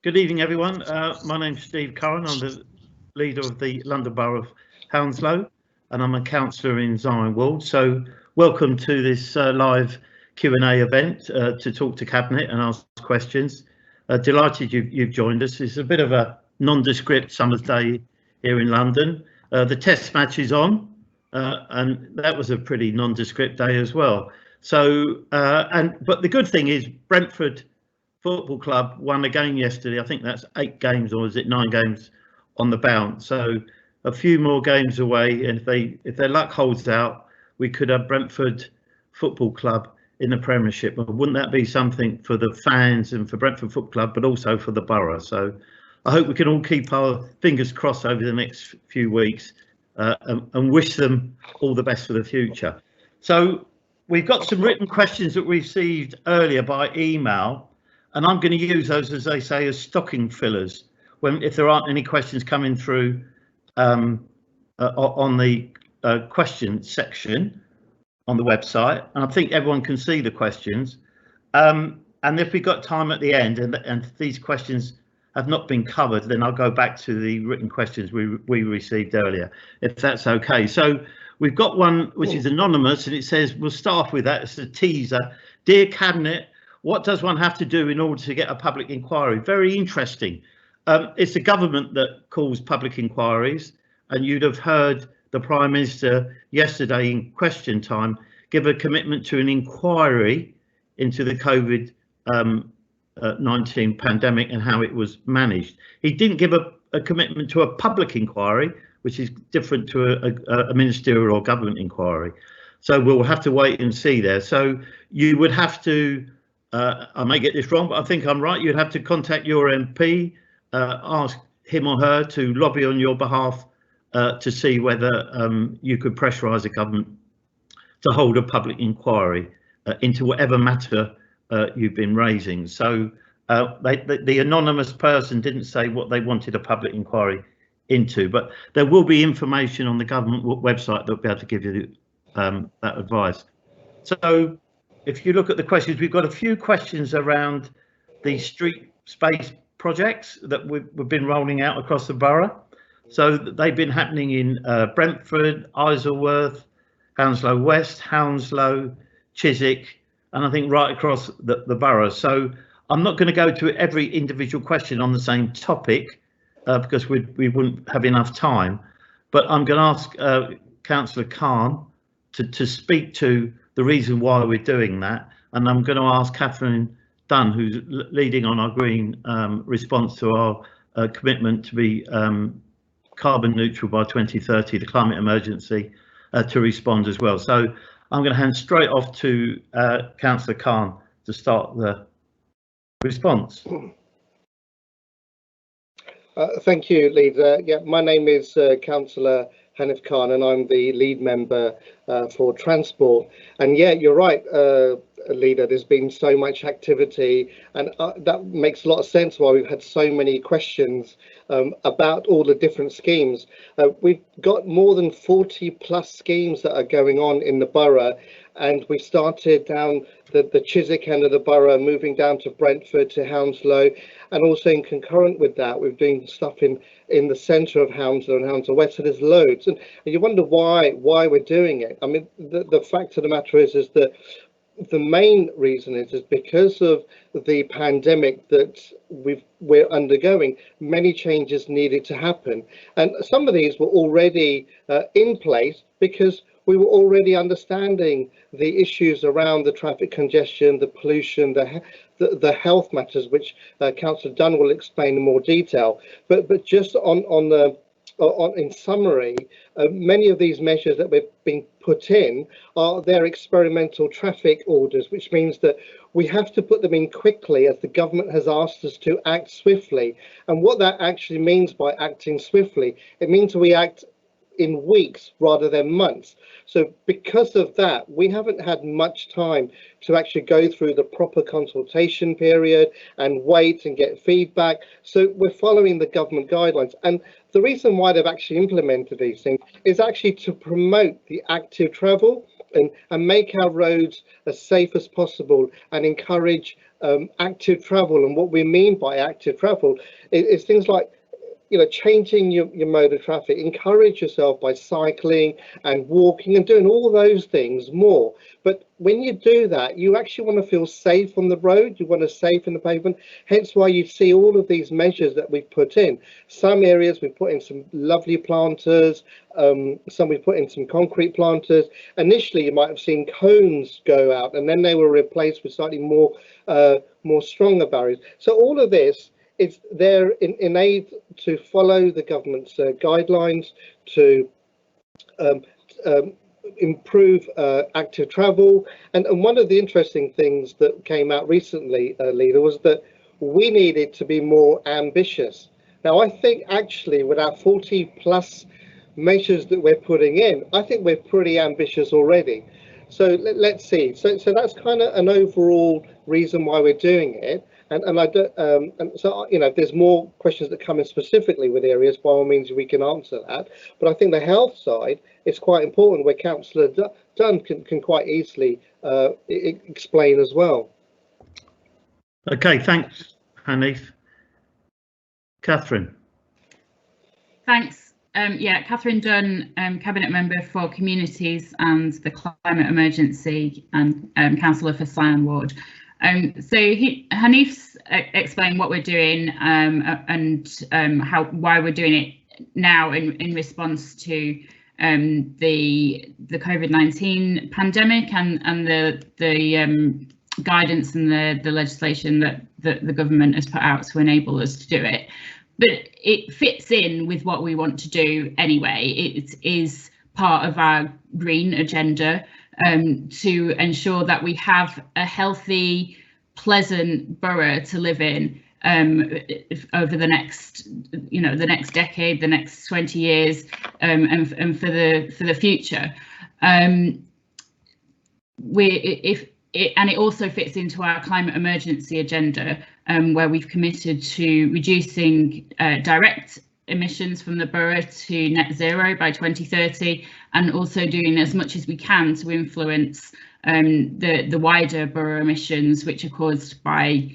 Good evening, everyone. My name's Steve Curran. I'm the leader of the London Borough of Hounslow, and I'm a councillor in Zion Ward. So welcome to this live Q&A event to talk to Cabinet and ask questions. Delighted you've joined us. It's a bit of a nondescript summer's day here in London. The test match is on, and that was a pretty nondescript day as well. So, but the good thing is Brentford Football Club won a game yesterday. I think that's 8 games, or is it 9 games on the bounce? So a few more games away, and if their luck holds out, we could have Brentford Football Club in the Premiership. Wouldn't that be something for the fans and for Brentford Football Club, but also for the borough? So I hope we can all keep our fingers crossed over the next few weeks and wish them all the best for the future. So we've got some written questions that we received earlier by email, and I'm going to use those, as they say, as stocking fillers if there aren't any questions coming through on the question section on the website. And I think everyone can see the questions. And if we've got time at the end and these questions have not been covered, then I'll go back to the written questions we received earlier, if that's okay. So we've got one which is anonymous, and it says, we'll start off with that. It's a teaser. Dear Cabinet, what does one have to do in order to get a public inquiry? Very interesting. It's the government that calls public inquiries, and you'd have heard the Prime Minister yesterday in question time give a commitment to an inquiry into the COVID-19 pandemic and how it was managed. He didn't give a commitment to a public inquiry, which is different to a ministerial or government inquiry. So we'll have to wait and see there. So you would have to, I may get this wrong, but I think I'm right. You'd have to contact your MP, ask him or her to lobby on your behalf to see whether you could pressurise the government to hold a public inquiry into whatever matter you've been raising. So the anonymous person didn't say what they wanted a public inquiry into, but there will be information on the government website that will be able to give you that advice. So if you look at the questions, we've got a few questions around the street space projects that we've been rolling out across the borough. So they've been happening in Brentford, Isleworth, Hounslow West, Hounslow, Chiswick, and I think right across the borough. So I'm not going to go to every individual question on the same topic because we wouldn't have enough time. But I'm going to ask Councillor Khan to speak to the reason why we're doing that. And I'm going to ask Catherine Dunn, who's leading on our green response to our commitment to be carbon neutral by 2030, the climate emergency, to respond as well. So I'm going to hand straight off to Councillor Khan to start the response. Thank you, Leader. Yeah, my name is Councillor Hanif Khan, and I'm the lead member for transport. And yeah, you're right, Leader, there's been so much activity, and that makes a lot of sense why we've had so many questions about all the different schemes. We've got more than 40 plus schemes that are going on in the borough, and we started down the Chiswick end of the borough, moving down to Brentford, to Hounslow, and also in concurrent with that, we're doing stuff in the centre of Hounslow and Hounslow West. So there's loads, and you wonder why we're doing it. I mean, the fact of the matter is that the main reason is because of the pandemic that we're undergoing. Many changes needed to happen, and some of these were already in place because we were already understanding the issues around the traffic congestion, the pollution, the health matters, which Councillor Dunn will explain in more detail. But just in summary, many of these measures that we've been put in are their experimental traffic orders, which means that we have to put them in quickly, as the government has asked us to act swiftly. And what that actually means by acting swiftly, it means we act in weeks rather than months. So because of that, we haven't had much time to actually go through the proper consultation period and wait and get feedback. So we're following the government guidelines. And the reason why they've actually implemented these things is actually to promote the active travel and make our roads as safe as possible and encourage active travel. And what we mean by active travel is things like, changing your mode of traffic. Encourage yourself by cycling and walking and doing all those things more. But when you do that, you actually want to feel safe on the road. You want to safe in the pavement. Hence why you see all of these measures that we've put in. Some areas we've put in some lovely planters. Some we've put in some concrete planters. Initially, you might have seen cones go out, and then they were replaced with slightly more stronger barriers. So all of this, it's there in aid to follow the government's guidelines to improve active travel. And one of the interesting things that came out recently, Leader, was that we needed to be more ambitious. Now, I think actually with our 40+ measures that we're putting in, I think we're pretty ambitious already. So let's see. So that's kind of an overall reason why we're doing it. And I don't, and so, if there's more questions that come in specifically with areas, by all means, we can answer that. But I think the health side is quite important, where Councillor Dunn can quite easily explain as well. Okay, thanks, Hanif. Catherine. Thanks. Yeah, Catherine Dunn, Cabinet Member for Communities and the Climate Emergency and Councillor for Sion Ward. So Hanif's explained what we're doing and why we're doing it now in response to the COVID-19 pandemic and the guidance and the legislation that the government has put out to enable us to do it. But it fits in with what we want to do anyway. It is part of our green agenda to ensure that we have a healthy, pleasant borough to live in over the next, the next decade, the next 20 years, and for the future. And it also fits into our climate emergency agenda, where we've committed to reducing direct emissions from the borough to net zero by 2030, and also doing as much as we can to influence the wider borough emissions, which are caused by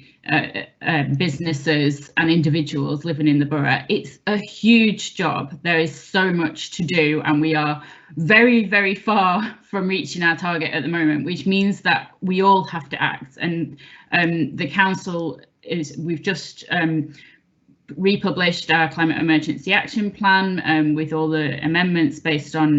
businesses and individuals living in the borough. It's a huge job. There is so much to do, and we are very, very far from reaching our target at the moment, which means that we all have to act. And the council we've just republished our climate emergency action plan with all the amendments based on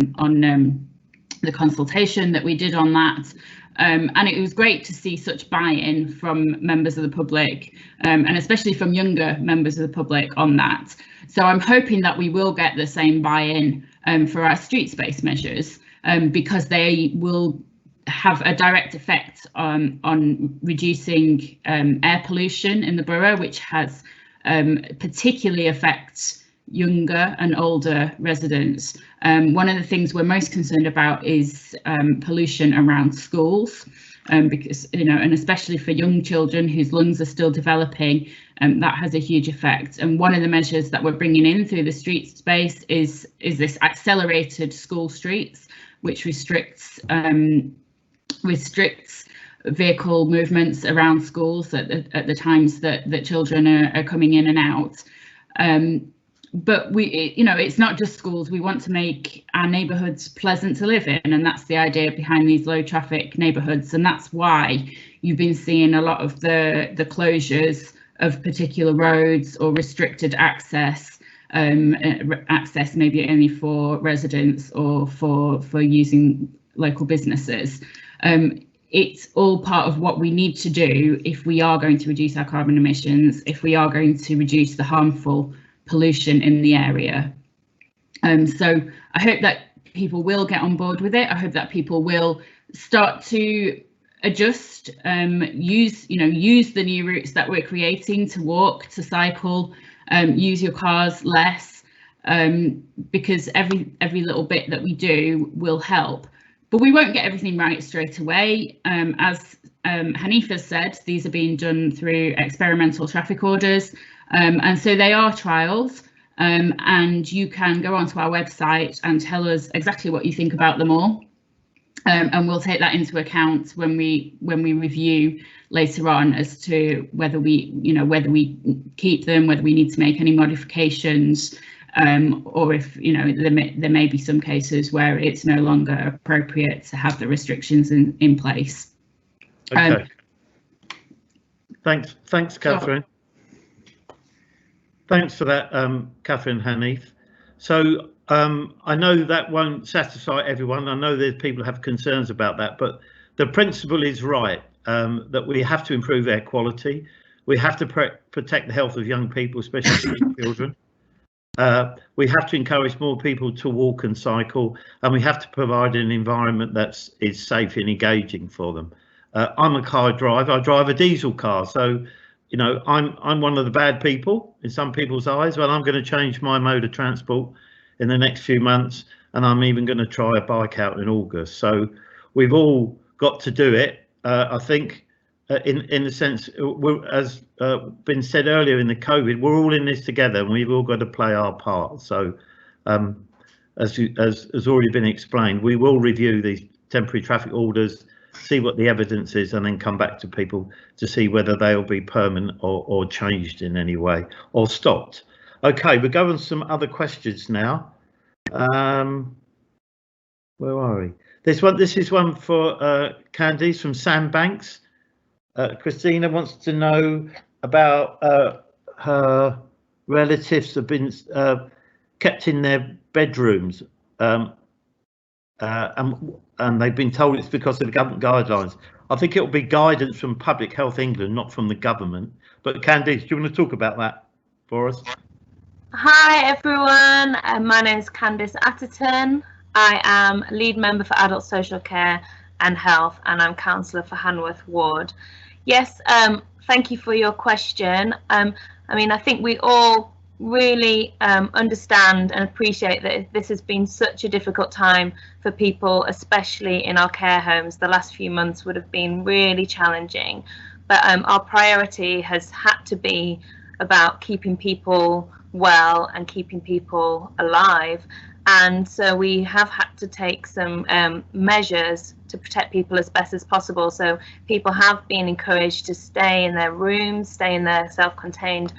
the consultation that we did on that. And it was great to see such buy-in from members of the public, and especially from younger members of the public on that. So I'm hoping that we will get the same buy-in for our street space measures, because they will have a direct effect on reducing air pollution in the borough, which has particularly affects younger and older residents. One of the things we're most concerned about is pollution around schools, because, and especially for young children whose lungs are still developing, that has a huge effect. And one of the measures that we're bringing in through the street space is this accelerated school streets, which restricts vehicle movements around schools at the times that children are coming in and out. But it's not just schools. We want to make our neighbourhoods pleasant to live in, and that's the idea behind these low traffic neighbourhoods. And that's why you've been seeing a lot of the closures of particular roads or restricted access, access maybe only for residents or for using local businesses. It's all part of what we need to do if we are going to reduce our carbon emissions, if we are going to reduce the harmful pollution in the area. So I hope that people will get on board with it. I hope that people will start to adjust, use the new routes that we're creating to walk, to cycle, use your cars less, because every little bit that we do will help. But we won't get everything right straight away. As Hanif has said, these are being done through experimental traffic orders. And so they are trials, and you can go onto our website and tell us exactly what you think about them all. And we'll take that into account when we review later on as to whether we keep them, whether we need to make any modifications, or if there may be some cases where it's no longer appropriate to have the restrictions in place. Okay. Thanks, Catherine. Thanks for that, Catherine Hanif. So I know that won't satisfy everyone. I know there's people who have concerns about that, but the principle is right, that we have to improve air quality. We have to protect the health of young people, especially children. We have to encourage more people to walk and cycle, and we have to provide an environment that is safe and engaging for them. I'm a car driver. I drive a diesel car, so I'm one of the bad people in some people's eyes. Well, I'm going to change my mode of transport in the next few months, and I'm even going to try a bike out in August. So we've all got to do it. I think in the sense, as been said earlier in the COVID, we're all in this together and we've all got to play our part. So as has already been explained, we will review these temporary traffic orders, see what the evidence is, and then come back to people to see whether they'll be permanent or changed in any way or stopped. Okay, we're going to some other questions now. Where are we? This is one for Candice from Sandbanks. Christina wants to know about her relatives have been kept in their bedrooms, and they've been told it's because of the government guidelines. I think it will be guidance from Public Health England, not from the government. But Candice, do you want to talk about that for us? Hi everyone, my name is Candice Atherton. I am lead member for Adult Social Care and Health, and I'm councillor for Hanworth Ward. Yes, thank you for your question. I mean, I think we all really understand and appreciate that this has been such a difficult time for people, especially in our care homes. The last few months would have been really challenging, but our priority has had to be about keeping people well and keeping people alive. And so we have had to take some measures to protect people as best as possible. So people have been encouraged to stay in their rooms, stay in their self-contained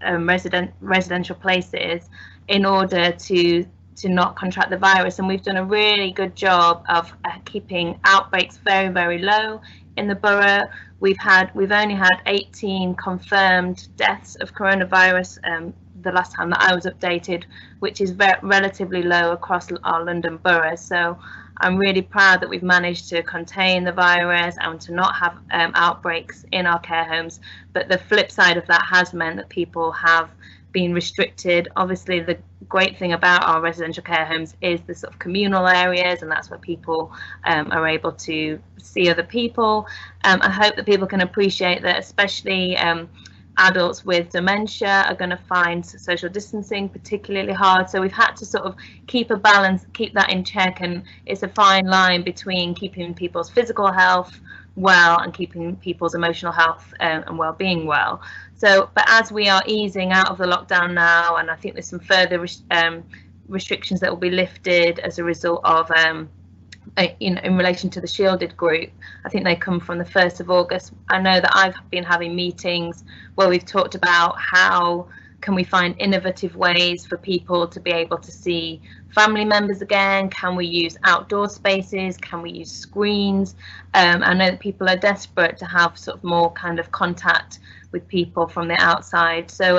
residential places in order to not contract the virus. And we've done a really good job of keeping outbreaks very, very low in the borough. We've only had 18 confirmed deaths of coronavirus the last time that I was updated, which is relatively low across our London borough. So I'm really proud that we've managed to contain the virus and to not have outbreaks in our care homes. But the flip side of that has meant that people have been restricted. Obviously, the great thing about our residential care homes is the sort of communal areas, and that's where people are able to see other people. I hope that people can appreciate that, especially adults with dementia are going to find social distancing particularly hard. So we've had to sort of keep a balance, keep that in check, and it's a fine line between keeping people's physical health well and keeping people's emotional health and well-being well. So, but as we are easing out of the lockdown now, and I think there's some further restrictions that will be lifted as a result of in relation to the shielded group, I think they come from the 1st of August. I know that I've been having meetings where we've talked about how can we find innovative ways for people to be able to see family members again. Can we use outdoor spaces? Can we use screens? I know that people are desperate to have sort of more kind of contact with people from the outside. So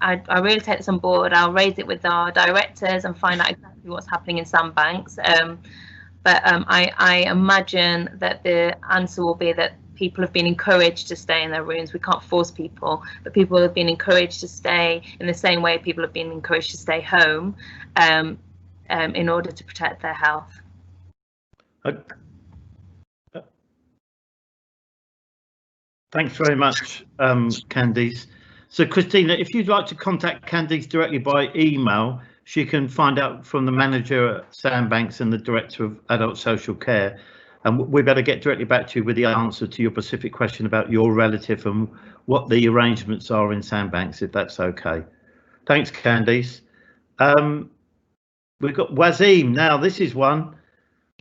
I really take this on board. I'll raise it with our directors and find out exactly what's happening in Sandbanks. But I imagine that the answer will be that people have been encouraged to stay in their rooms. We can't force people, but people have been encouraged to stay in the same way people have been encouraged to stay home in order to protect their health. Thanks very much, Candice. So Christina, if you'd like to contact Candice directly by email, she can find out from the manager at Sandbanks and the director of adult social care, and we better get directly back to you with the answer to your specific question about your relative and what the arrangements are in Sandbanks, if that's okay. Thanks, Candice. We've got Wasim now. This is one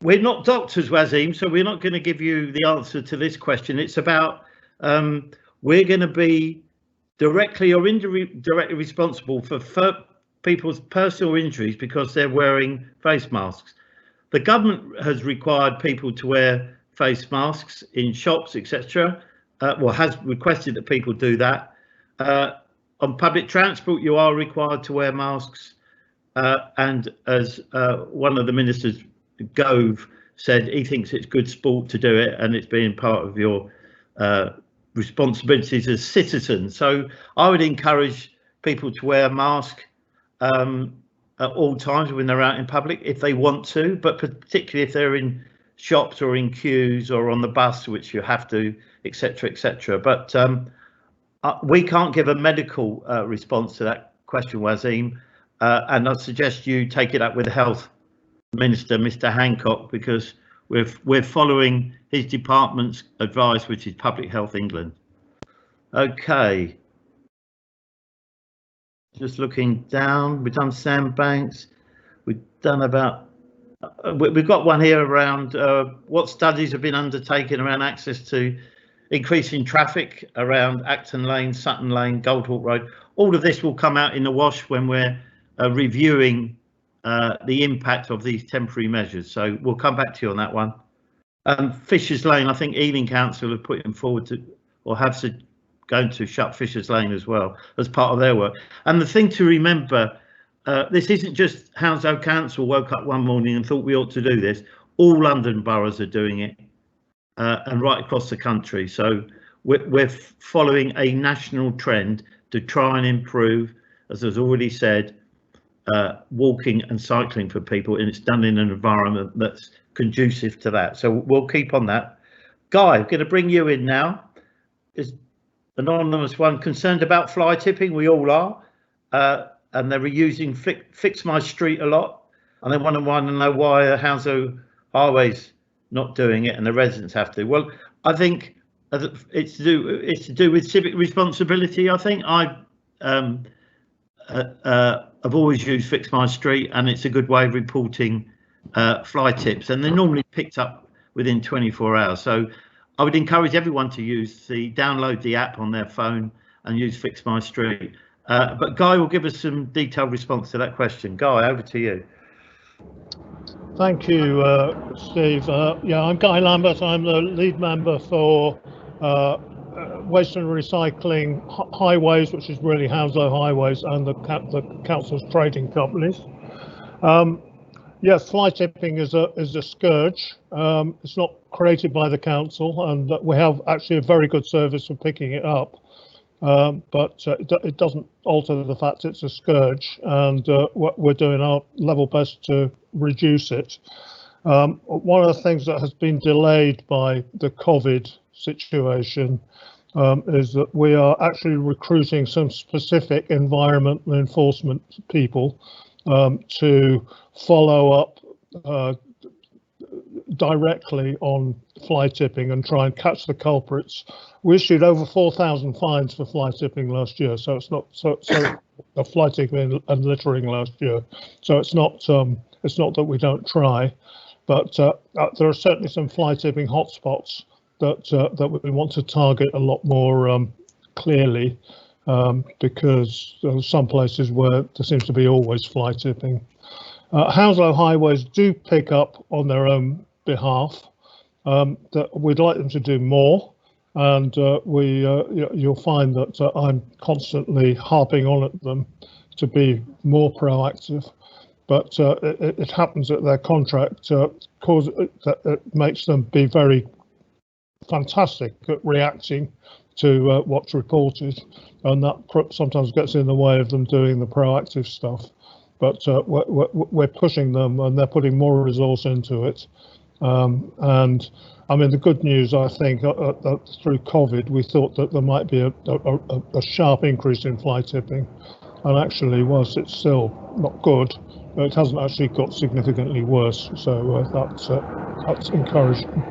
we're not doctors, Wazim, so we're not going to give you the answer to this question. It's about we're going to be directly or indirectly responsible for people's personal injuries because they're wearing face masks. The government has required people to wear face masks in shops, etc. Well, has requested that people do that. On public transport, you are required to wear masks. And as one of the ministers, Gove, said, he thinks it's good sport to do it, and it's being part of your responsibilities as citizens. So I would encourage people to wear a mask at all times when they're out in public if they want to, but particularly if they're in shops or in queues or on the bus, which you have to, etc., etc. But we can't give a medical response to that question, Wazim, and I suggest you take it up with the Health Minister, Mr. Hancock, because we're following his department's advice, which is Public Health England. Okay. Just looking down, we've done sandbanks. We've done about. We've got one here around what studies have been undertaken around access to increasing traffic around Acton Lane, Sutton Lane, Goldhawk Road. All of this will come out in the wash when we're reviewing the impact of these temporary measures. So we'll come back to you on that one. Fisher's Lane, I think Ealing Council have put them forward to, or have going to shut Fisher's Lane as well as part of their work. And the thing to remember, this isn't just Hounslow Council woke up one morning and thought we ought to do this. All London boroughs are doing it, and right across the country. So we're following a national trend to try and improve, as I've already said, walking and cycling for people, and it's done in an environment that's conducive to that. So we'll keep on that. Guy, I'm going to bring you in now. Is anonymous one concerned about fly tipping? We all are, and they're using Fix My Street a lot, and they want to know why the Hounslow Highway's not doing it and the residents have to. Well, I think it's to do with civic responsibility. I think I've always used Fix My Street, and it's a good way of reporting fly tips, and they're normally picked up within 24 hours. So I would encourage everyone to download the app on their phone and use Fix My Street. But Guy will give us some detailed response to that question. Guy, over to you. Thank you, Steve. Yeah, I'm Guy Lambert. I'm the lead member for Waste and Recycling Highways, which is really Hounslow Highways, and the council's trading companies. Yes, fly tipping is a scourge. It's not created by the council, and we have actually a very good service for picking it up. But it doesn't alter the fact it's a scourge, and we're doing our level best to reduce it. One of the things that has been delayed by the COVID situation is that we are actually recruiting some specific environmental enforcement people to follow up directly on fly tipping and try and catch the culprits. We issued over 4,000 fines for fly tipping last year, so it's not fly tipping and littering last year. So it's not that we don't try, but there are certainly some fly tipping hotspots that we want to target a lot more clearly, because there are some places where there seems to be always fly tipping. Hounslow Highways do pick up on their own behalf. That we'd like them to do more, and you'll find that I'm constantly harping on at them to be more proactive. But it happens that their contract it makes them be very fantastic at reacting to what's reported, and that sometimes gets in the way of them doing the proactive stuff. But we're pushing them, and they're putting more resource into it. And I mean, the good news, I think, through COVID, we thought that there might be a sharp increase in fly tipping, and actually, whilst it's still not good, it hasn't actually got significantly worse. So that's encouraging.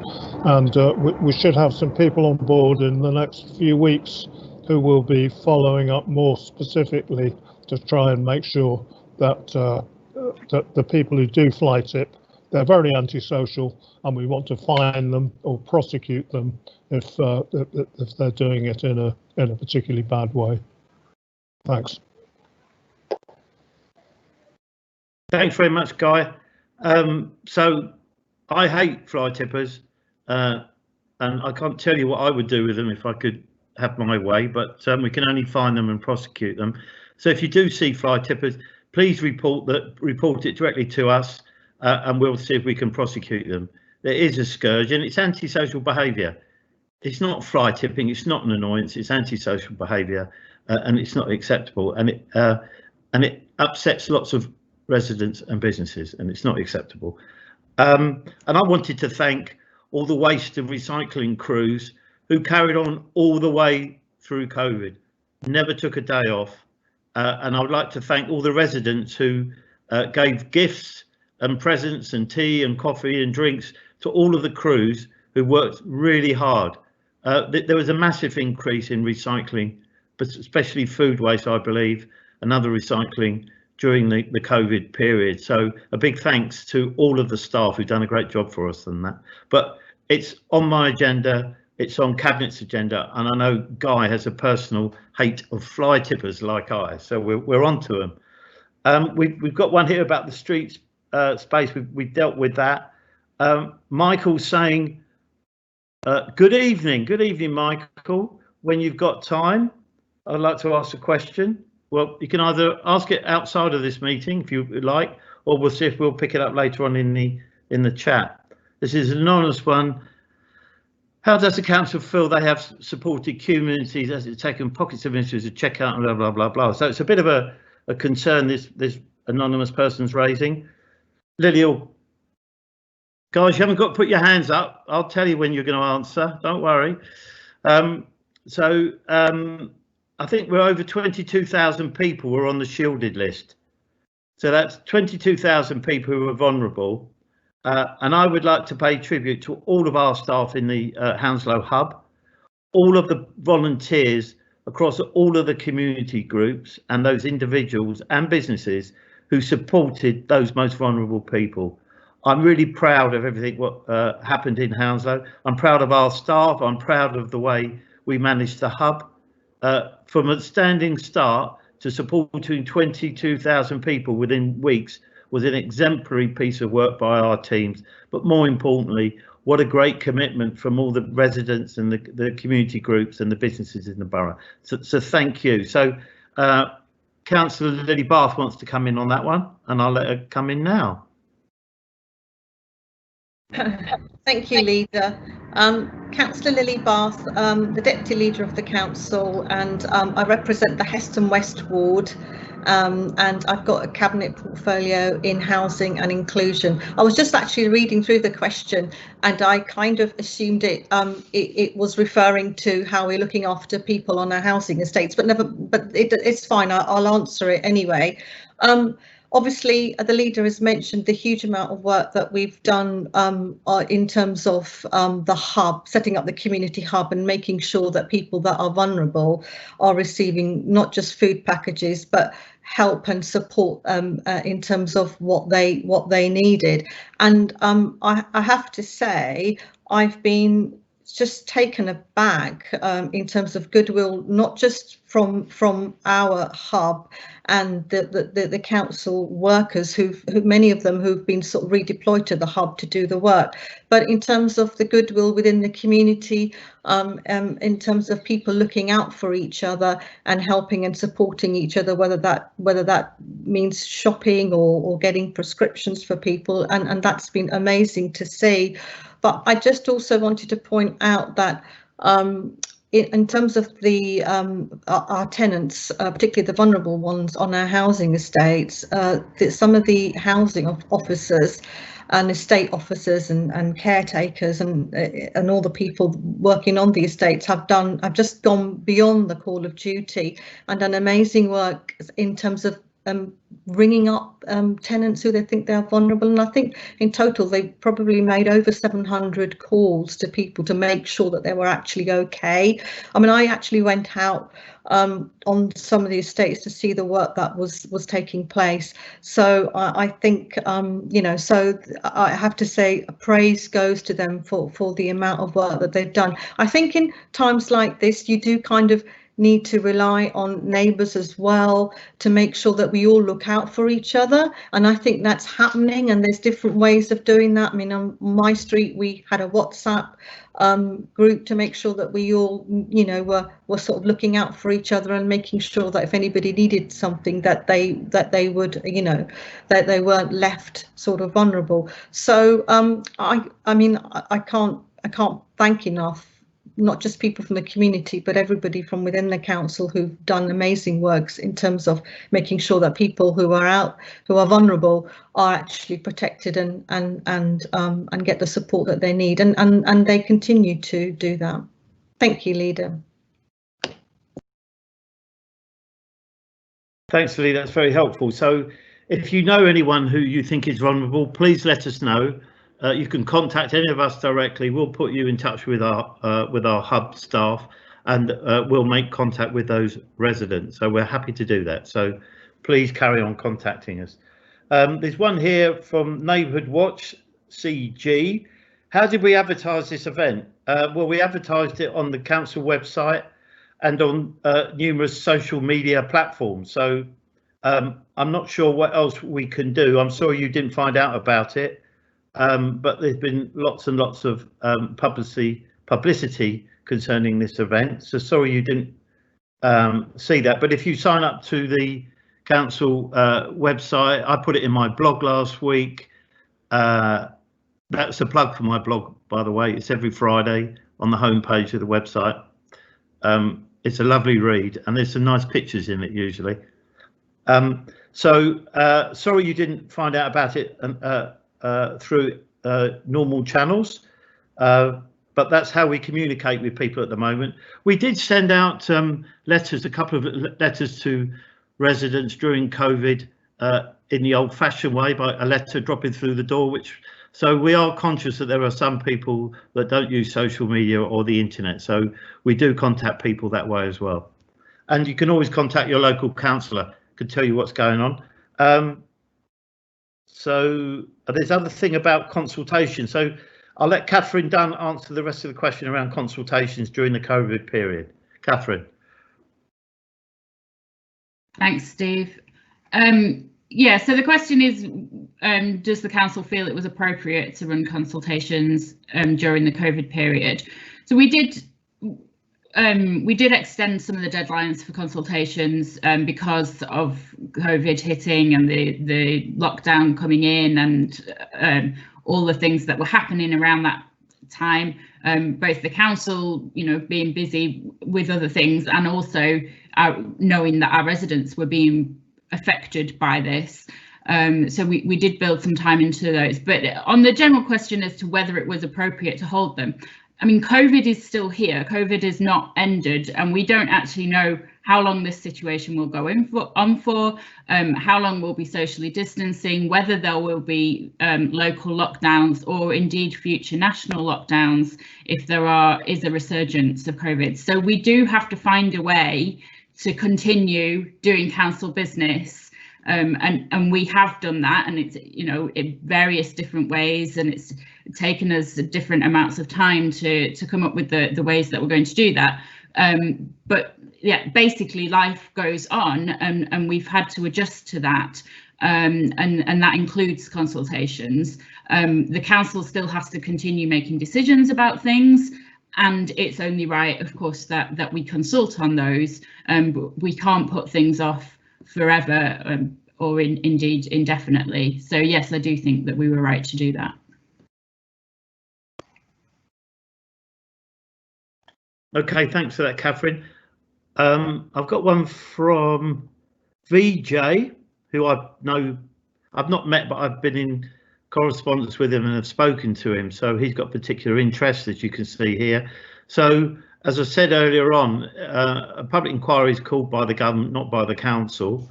And we should have some people on board in the next few weeks who will be following up more specifically to try and make sure that that the people who do fly tip they're very antisocial, and we want to fine them or prosecute them if they're doing it in a particularly bad way. Thanks. Thanks very much, Guy. So I hate fly tippers, and I can't tell you what I would do with them if I could have my way, but we can only fine them and prosecute them. So if you do see fly tippers, please report it directly to us, and we'll see if we can prosecute them. There is a scourge, and it's antisocial behaviour. It's not fly tipping, it's not an annoyance, it's antisocial behaviour, and it's not acceptable, and it upsets lots of residents and businesses, and it's not acceptable. And I wanted to thank all the waste and recycling crews who carried on all the way through COVID, never took a day off. And I would like to thank all the residents who gave gifts and presents and tea and coffee and drinks to all of the crews who worked really hard. There was a massive increase in recycling, but especially food waste, I believe, and other recycling during the COVID period. So a big thanks to all of the staff who've done a great job for us on that. But it's on my agenda, it's on Cabinet's agenda, and I know Guy has a personal hate of fly tippers like I, so we're on to them. We've got one here about the streets space, we've dealt with that. Michael's saying, good evening, Michael. When you've got time, I'd like to ask a question. Well, you can either ask it outside of this meeting if you like, or we'll see if we'll pick it up later on in the chat. This is an anonymous one. How does the council feel they have supported communities as it's taken pockets of issues to check out and blah, blah, blah, blah. So it's a bit of a concern this anonymous person's raising. Lily, guys, you haven't got to put your hands up. I'll tell you when you're going to answer. Don't worry. I think we're over 22,000 people were on the shielded list. So that's 22,000 people who are vulnerable. And I would like to pay tribute to all of our staff in the Hounslow Hub, all of the volunteers across all of the community groups and those individuals and businesses who supported those most vulnerable people. I'm really proud of everything what happened in Hounslow. I'm proud of our staff. I'm proud of the way we managed the hub. From a standing start to supporting 22,000 people within weeks was an exemplary piece of work by our teams. But more importantly, what a great commitment from all the residents and the community groups and the businesses in the borough. So thank you. So Councillor Lily Bath wants to come in on that one, and I'll let her come in now. Thank you, Leader. Councillor Lily Bath, the Deputy Leader of the Council, and I represent the Heston West Ward, and I've got a Cabinet portfolio in housing and inclusion. I was just actually reading through the question and I kind of assumed it was referring to how we're looking after people on our housing estates, but it's fine, I'll answer it anyway. Obviously, the leader has mentioned the huge amount of work that we've done in terms of the hub, setting up the community hub and making sure that people that are vulnerable are receiving not just food packages, but help and support in terms of what they needed. And I have to say, I've been just taken aback in terms of goodwill, not just from our hub and the council workers who many of them who've been sort of redeployed to the hub to do the work, but in terms of the goodwill within the community, in terms of people looking out for each other and helping and supporting each other, whether that means shopping or getting prescriptions for people, and that's been amazing to see. But I just also wanted to point out that in terms of the our tenants, particularly the vulnerable ones on our housing estates, that some of the housing officers and estate officers and caretakers and all the people working on the estates have just gone beyond the call of duty and done amazing work in terms of ringing up tenants who they think they are vulnerable. And I think in total they probably made over 700 calls to people to make sure that they were actually okay. I mean, I actually went out on some of the estates to see the work that was taking place. So I think you know, so I have to say praise goes to them for the amount of work that they've done. I think in times like this you do kind of need to rely on neighbours as well to make sure that we all look out for each other, and I think that's happening, and there's different ways of doing that. I mean, on my street we had a WhatsApp group to make sure that we all, you know, were sort of looking out for each other and making sure that if anybody needed something that they would, you know, that they weren't left sort of vulnerable. So I mean I can't thank enough not just people from the community, but everybody from within the council who've done amazing works in terms of making sure that people who are vulnerable are actually protected and get the support that they need, and they continue to do that. Thank you, Leader. Thanks, Lee. That's very helpful. So if you know anyone who you think is vulnerable, please let us know. You can contact any of us directly. We'll put you in touch with our hub staff, and we'll make contact with those residents. So we're happy to do that. So please carry on contacting us. There's one here from Neighbourhood Watch CG. How did we advertise this event? Well, we advertised it on the council website and on numerous social media platforms. So I'm not sure what else we can do. I'm sorry you didn't find out about it. But there's been lots and lots of publicity concerning this event. So sorry you didn't see that. But if you sign up to the council website, I put it in my blog last week. That's a plug for my blog, by the way. It's every Friday on the homepage of the website. It's a lovely read, and there's some nice pictures in it usually. Sorry you didn't find out about it through normal channels, but that's how we communicate with people at the moment. We did send out letters, a couple of letters to residents during COVID in the old-fashioned way, by a letter dropping through the door, so we are conscious that there are some people that don't use social media or the internet, so we do contact people that way as well. And you can always contact your local councillor, can tell you what's going on. So there's other thing about consultation. So I'll let Catherine Dunn answer the rest of the question around consultations during the COVID period. Catherine. Thanks, Steve. Yeah, so the question is, does the council feel it was appropriate to run consultations during the COVID period? So we did extend some of the deadlines for consultations because of COVID hitting and the lockdown coming in, and all the things that were happening around that time. Both the council, you know, being busy with other things, and also knowing that our residents were being affected by this. So we did build some time into those. But on the general question as to whether it was appropriate to hold them, I mean, COVID is still here. COVID is not ended, and we don't actually know how long this situation will go on for, how long we'll be socially distancing, whether there will be local lockdowns or indeed future national lockdowns if there is a resurgence of COVID. So we do have to find a way to continue doing council business, and we have done that, and it's, you know, in various different ways, and it's taken us different amounts of time to come up with the ways that we're going to do that. But yeah, basically life goes on, and we've had to adjust to that, and that includes consultations. The council still has to continue making decisions about things, and it's only right, of course, that we consult on those. But we can't put things off forever, or indeed indefinitely. So yes, I do think that we were right to do that. Okay, thanks for that, Catherine. I've got one from VJ, who I've not met, but I've been in correspondence with him and have spoken to him. So he's got particular interest, as you can see here. So as I said earlier on, a public inquiry is called by the government, not by the council.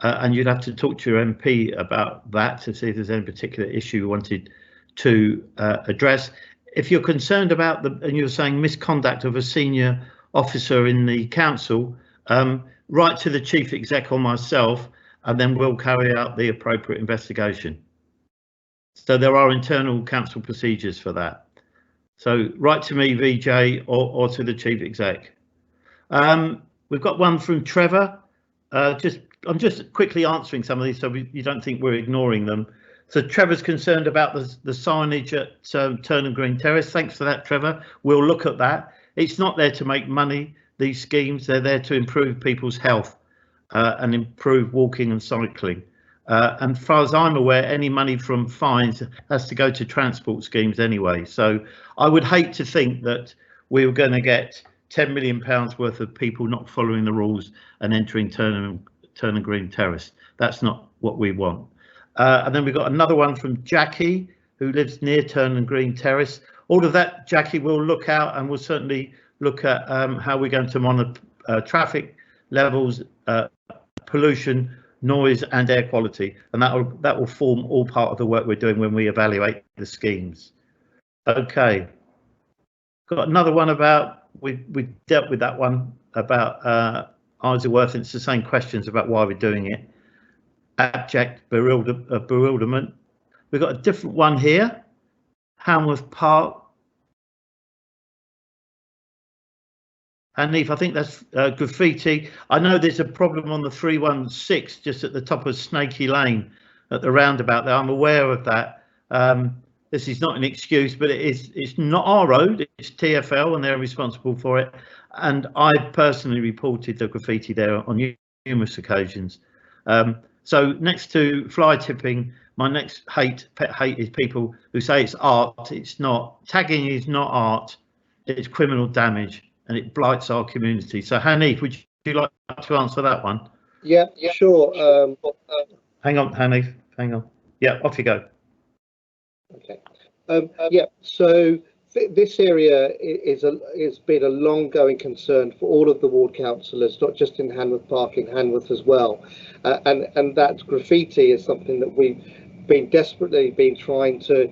and you'd have to talk to your MP about that to see if there's any particular issue you wanted to address. If you're concerned about and you're saying misconduct of a senior officer in the council, write to the chief exec or myself, and then we'll carry out the appropriate investigation. So there are internal council procedures for that. So write to me, VJ, or to the chief exec. We've got one from Trevor. I'm just quickly answering some of these so you don't think we're ignoring them. So Trevor's concerned about the signage at Turnham Green Terrace. Thanks for that, Trevor. We'll look at that. It's not there to make money, these schemes. They're there to improve people's health and improve walking and cycling. And as far as I'm aware, any money from fines has to go to transport schemes anyway. So I would hate to think that we were going to get £10 million worth of people not following the rules and entering Turnham Green Terrace. That's not what we want. And then we've got another one from Jackie, who lives near Turnham Green Terrace. All of that, Jackie, will look out, and we'll certainly look at how we're going to monitor traffic levels, pollution, noise and air quality, and that will form all part of the work we're doing when we evaluate the schemes. Okay, got another one about, we dealt with that one about Isleworth, and it's the same questions about why we're doing it. Abject bewilderment. We've got a different one here, Hanworth Park. Hanif, I think that's graffiti. I know there's a problem on the 316 just at the top of Snaky Lane at the roundabout there. I'm aware of that. This is not an excuse, but it's not our road, it's TfL, and they're responsible for it. And I personally reported the graffiti there on numerous occasions. So next to fly tipping, my next pet hate is people who say it's art. It's not. Tagging is not art, it's criminal damage, and it blights our community. So Hanif, would you like to answer that one? Yeah, sure. Hang on, Hanif, hang on. Yeah, off you go. Okay. Yeah, so this area has been a long-going concern for all of the ward councillors, not just in Hanworth Park, in Hanworth as well. And that graffiti is something that we've been desperately trying to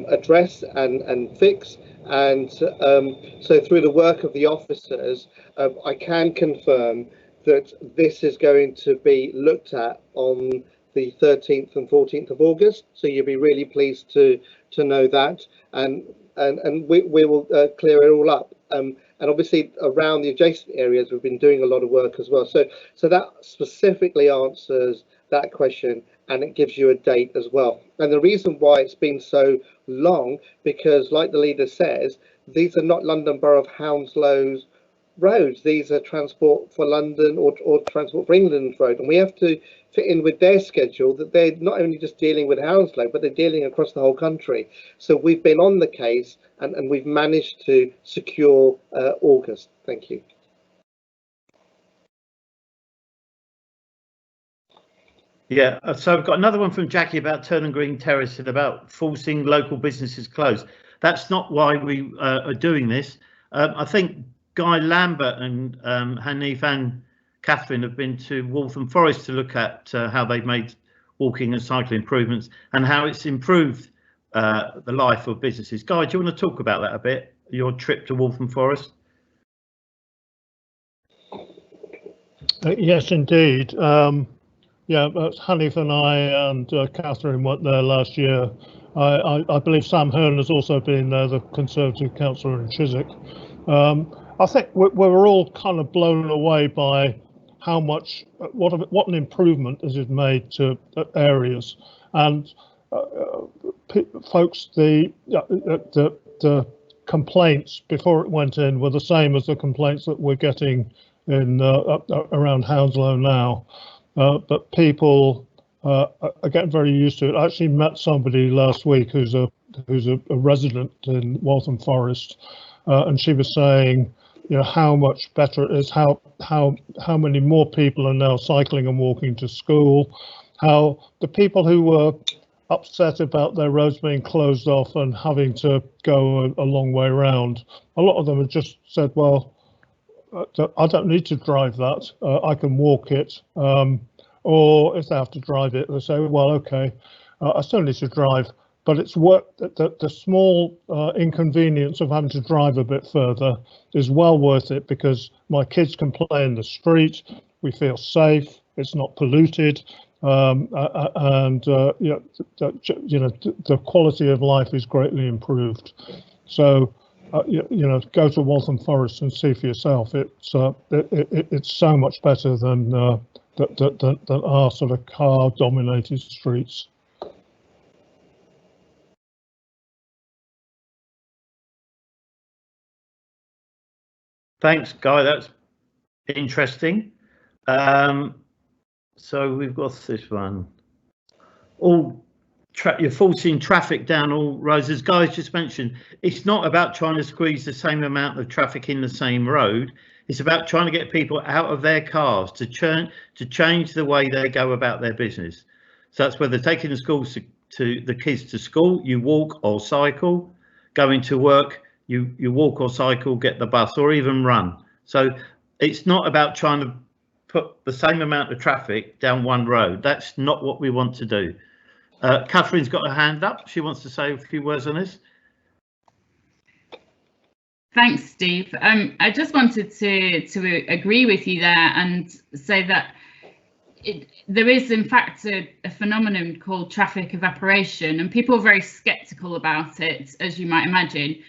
address and fix. And so through the work of the officers, I can confirm that this is going to be looked at on the 13th and 14th of August. So you'll be really pleased to know that. And we will clear it all up. And obviously around the adjacent areas, we've been doing a lot of work as well. So that specifically answers that question, and it gives you a date as well. And the reason why it's been so long, because like the leader says, these are not London Borough of Hounslow's roads. These are Transport for London or Transport for England road, and we have to fit in with their schedule that they're not only just dealing with Hounslow, but they're dealing across the whole country. So we've been on the case, and we've managed to secure August. Thank you. Yeah, so I've got another one from Jackie about Turnham Green Terrace and about forcing local businesses closed. That's not why we are doing this. I think Guy Lambert and Hanif and Catherine have been to Waltham Forest to look at how they've made walking and cycling improvements and how it's improved the life of businesses. Guy, do you want to talk about that a bit, your trip to Waltham Forest? Yes, indeed. Yeah, Hanif and I and Catherine went there last year. I believe Sam Hearn has also been there, the Conservative councillor in Chiswick. I think we were all kind of blown away by how much, what an improvement this has made to areas. And folks, the complaints before it went in were the same as the complaints that we're getting in around Hounslow now. But people are getting very used to it. I actually met somebody last week who's a resident in Waltham Forest, and she was saying, you know, how much better it is, how many more people are now cycling and walking to school, how the people who were upset about their roads being closed off and having to go a long way around, a lot of them have just said, well, I don't need to drive that, I can walk it. or if they have to drive it, they say, well, okay, I still need to drive, but it's worth the small inconvenience of having to drive a bit further is well worth it, because my kids can play in the street, we feel safe, it's not polluted, and the quality of life is greatly improved. So go to Waltham Forest and see for yourself. It's so much better than our sort of car-dominated streets. Thanks, Guy. That's interesting. So we've got this one. You're forcing traffic down all roads. As Guy's just mentioned, it's not about trying to squeeze the same amount of traffic in the same road. It's about trying to get people out of their cars to change the way they go about their business. So that's whether taking the kids to school, you walk or cycle, going to work, you walk or cycle, get the bus, or even run. So it's not about trying to put the same amount of traffic down one road. That's not what we want to do. Catherine's got her hand up. She wants to say a few words on this. Thanks, Steve. I just wanted to agree with you there and say that there is, in fact, a phenomenon called traffic evaporation, and people are very sceptical about it, as you might imagine.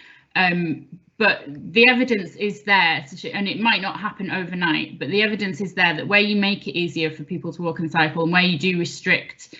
But the evidence is there, and it might not happen overnight, but the evidence is there that where you make it easier for people to walk and cycle, and where you do restrict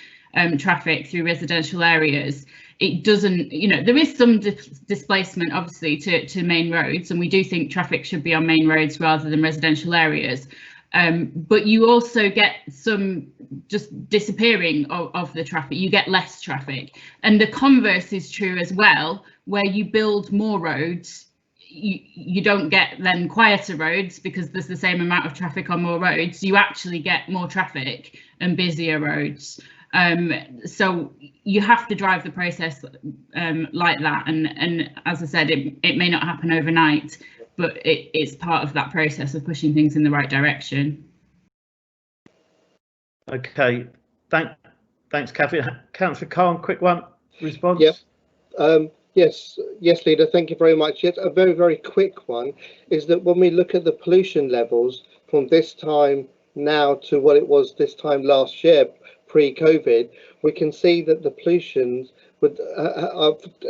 traffic through residential areas, it doesn't, there is some displacement obviously to main roads, and we do think traffic should be on main roads rather than residential areas. But you also get some just disappearing of the traffic. You get less traffic, and the converse is true as well. Where you build more roads, you don't get then quieter roads because there's the same amount of traffic on more roads. You actually get more traffic and busier roads. So you have to drive the process like that, and as I said, it may not happen overnight, but it's part of that process of pushing things in the right direction. Okay, thanks, Kathy. Councillor Khan, quick one response. Yep. Yes, Leader. Thank you very much. Yet a very, very quick one is that when we look at the pollution levels from this time now to what it was this time last year, pre-COVID, we can see that the pollutions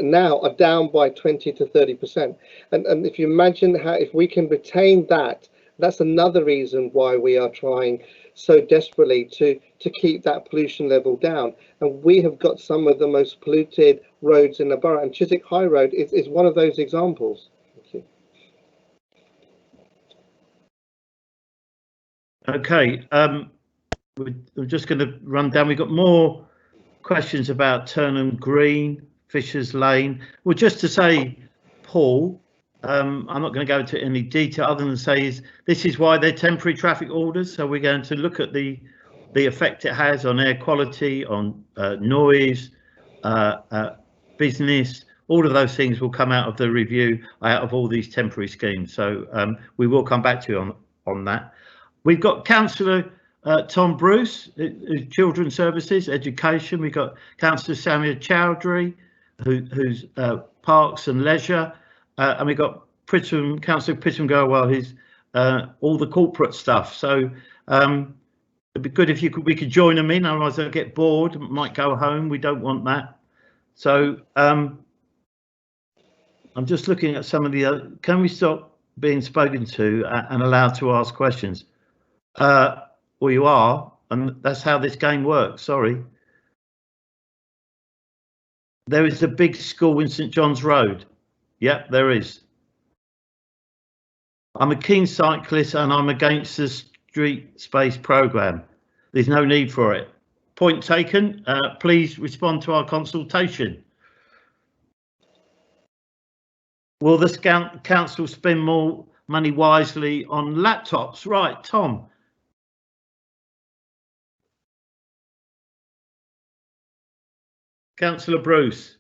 now are down by 20 to 30%. And if you imagine if we can retain that, that's another reason why we are trying so desperately to keep that pollution level down. And we have got some of the most polluted roads in the borough, and Chiswick High Road is one of those examples. Thank you. Okay, we're just going to run down. We've got more questions about Turnham Green, Fisher's Lane. Well, just to say, Paul, I'm not going to go into any detail other than say this is why they're temporary traffic orders. So we're going to look at the effect it has on air quality, on noise, business. All of those things will come out of the review, out of all these temporary schemes. So we will come back to you on that. We've got Councillor Tom Bruce, Children's Services, Education. We've got Councillor Samuel Chowdhury, who's Parks and Leisure. And we've got Councillor Pritam Goel, who's all the corporate stuff. So it'd be good if we could join them in, otherwise they'll get bored, might go home. We don't want that. So I'm just looking at some of the other. Can we stop being spoken to and allowed to ask questions? Well, you are, and that's how this game works. Sorry. There is a big school in St John's Road. Yep, there is. I'm a keen cyclist and I'm against the street space programme. There's no need for it. Point taken. Please respond to our consultation. Will the council spend more money wisely on laptops? Right, Tom. Councillor Bruce.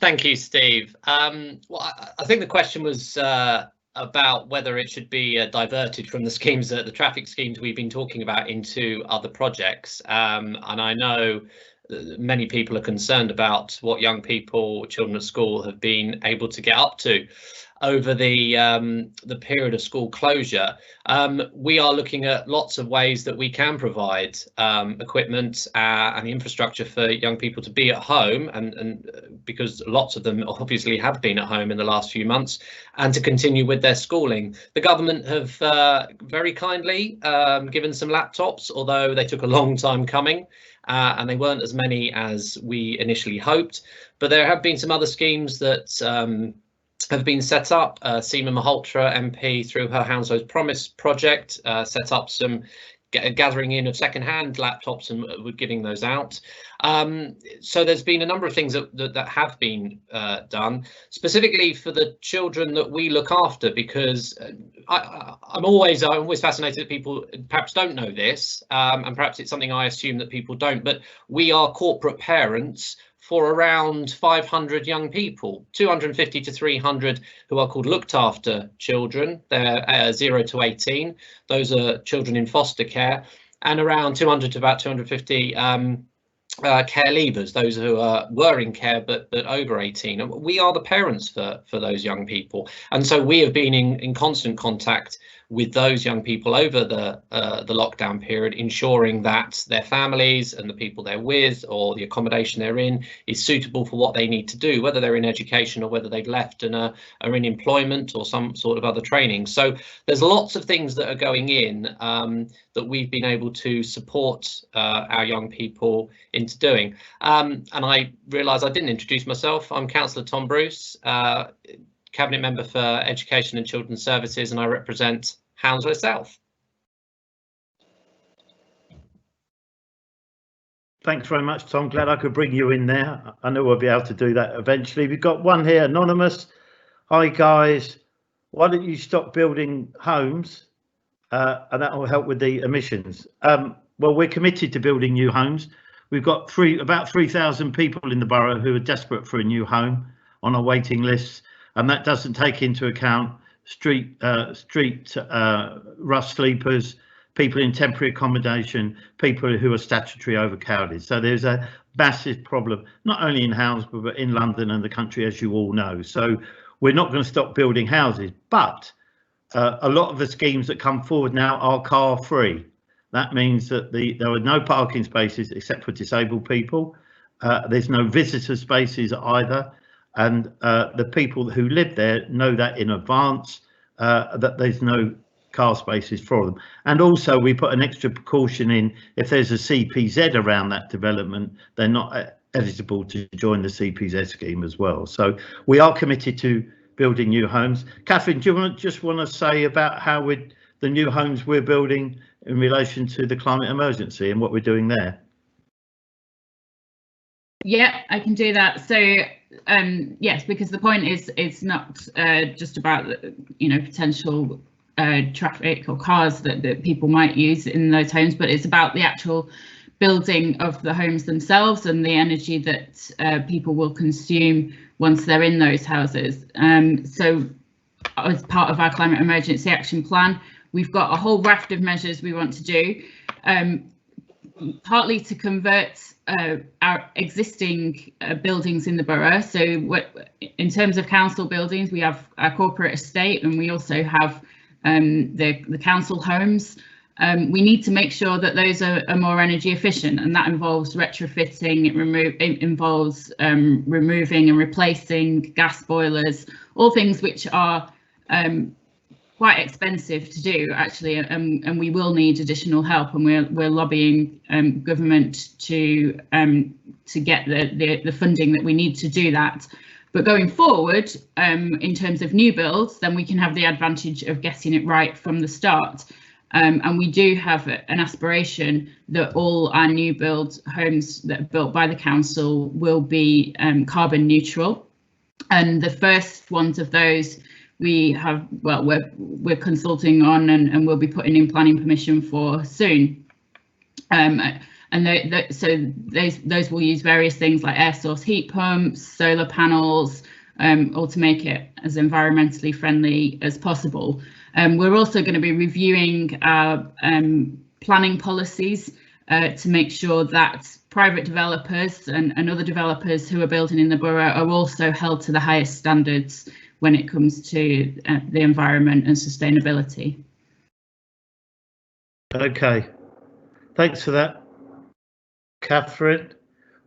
Thank you, Steve. Well, I think the question was about whether it should be diverted from the schemes, the traffic schemes we've been talking about, into other projects. And I know many people are concerned about what young people, children at school, have been able to get up to over the period of school closure. We are looking at lots of ways that we can provide equipment and infrastructure for young people to be at home, and because lots of them obviously have been at home in the last few months, and to continue with their schooling. The government have very kindly given some laptops, although they took a long time coming. And they weren't as many as we initially hoped, but there have been some other schemes that have been set up. Seema Malhotra MP, through her Hounslow's Promise project, set up some gathering in of second-hand laptops and we're giving those out. So there's been a number of things that have been done specifically for the children that we look after, because I'm always fascinated that people perhaps don't know this, and perhaps it's something I assume that people don't, but we are corporate parents for around 500 young people, 250 to 300 who are called looked after children. They're 0 to 18. Those are children in foster care, and around 200 to about 250 care leavers, those who were in care but over 18. And we are the parents for those young people, and so we have been in constant contact with those young people over the lockdown period, ensuring that their families and the people they're with or the accommodation they're in is suitable for what they need to do, whether they're in education or whether they've left and are in employment or some sort of other training. So there's lots of things that are going in that we've been able to support our young people into doing. And I realise I didn't introduce myself. I'm Councillor Tom Bruce, Cabinet Member for Education and Children's Services, and I represent Hounslow South. Thanks very much, Tom. Glad I could bring you in there. I know we'll be able to do that eventually. We've got one here, anonymous. Hi guys, why don't you stop building homes and that will help with the emissions? Well, we're committed to building new homes. We've got about 3,000 people in the borough who are desperate for a new home on our waiting lists, and that doesn't take into account street rough sleepers, people in temporary accommodation, people who are statutory overcrowded. So there's a massive problem, not only in Hounslow, but in London and the country, as you all know. So we're not going to stop building houses, but a lot of the schemes that come forward now are car free. That means that there are no parking spaces except for disabled people. There's no visitor spaces either. And the people who live there know that in advance, that there's no car spaces for them. And also we put an extra precaution in: if there's a CPZ around that development, they're not eligible to join the CPZ scheme as well. So we are committed to building new homes. Catherine, do you just want to say about how the new homes we're building in relation to the climate emergency and what we're doing there? Yeah, I can do that. So yes, because the point is it's not just about potential traffic or cars that people might use in those homes, but it's about the actual building of the homes themselves and the energy that people will consume once they're in those houses. So as part of our climate emergency action plan, we've got a whole raft of measures we want to do, partly to convert our existing buildings in the borough. So in terms of council buildings, we have our corporate estate, and we also have the council homes. We need to make sure that those are more energy efficient, and that involves retrofitting. It involves removing and replacing gas boilers, all things which are quite expensive to do actually, and we will need additional help, and we're lobbying government to get the funding that we need to do that. But going forward, in terms of new builds, then we can have the advantage of getting it right from the start. And we do have an aspiration that all our new build homes that are built by the council will be carbon neutral. And the first ones of those we're consulting on and we'll be putting in planning permission for soon. So those will use various things like air source heat pumps, solar panels, or to make it as environmentally friendly as possible. We're also going to be reviewing our planning policies to make sure that private developers and other developers who are building in the borough are also held to the highest standards when it comes to the environment and sustainability. Okay, thanks for that, Catherine.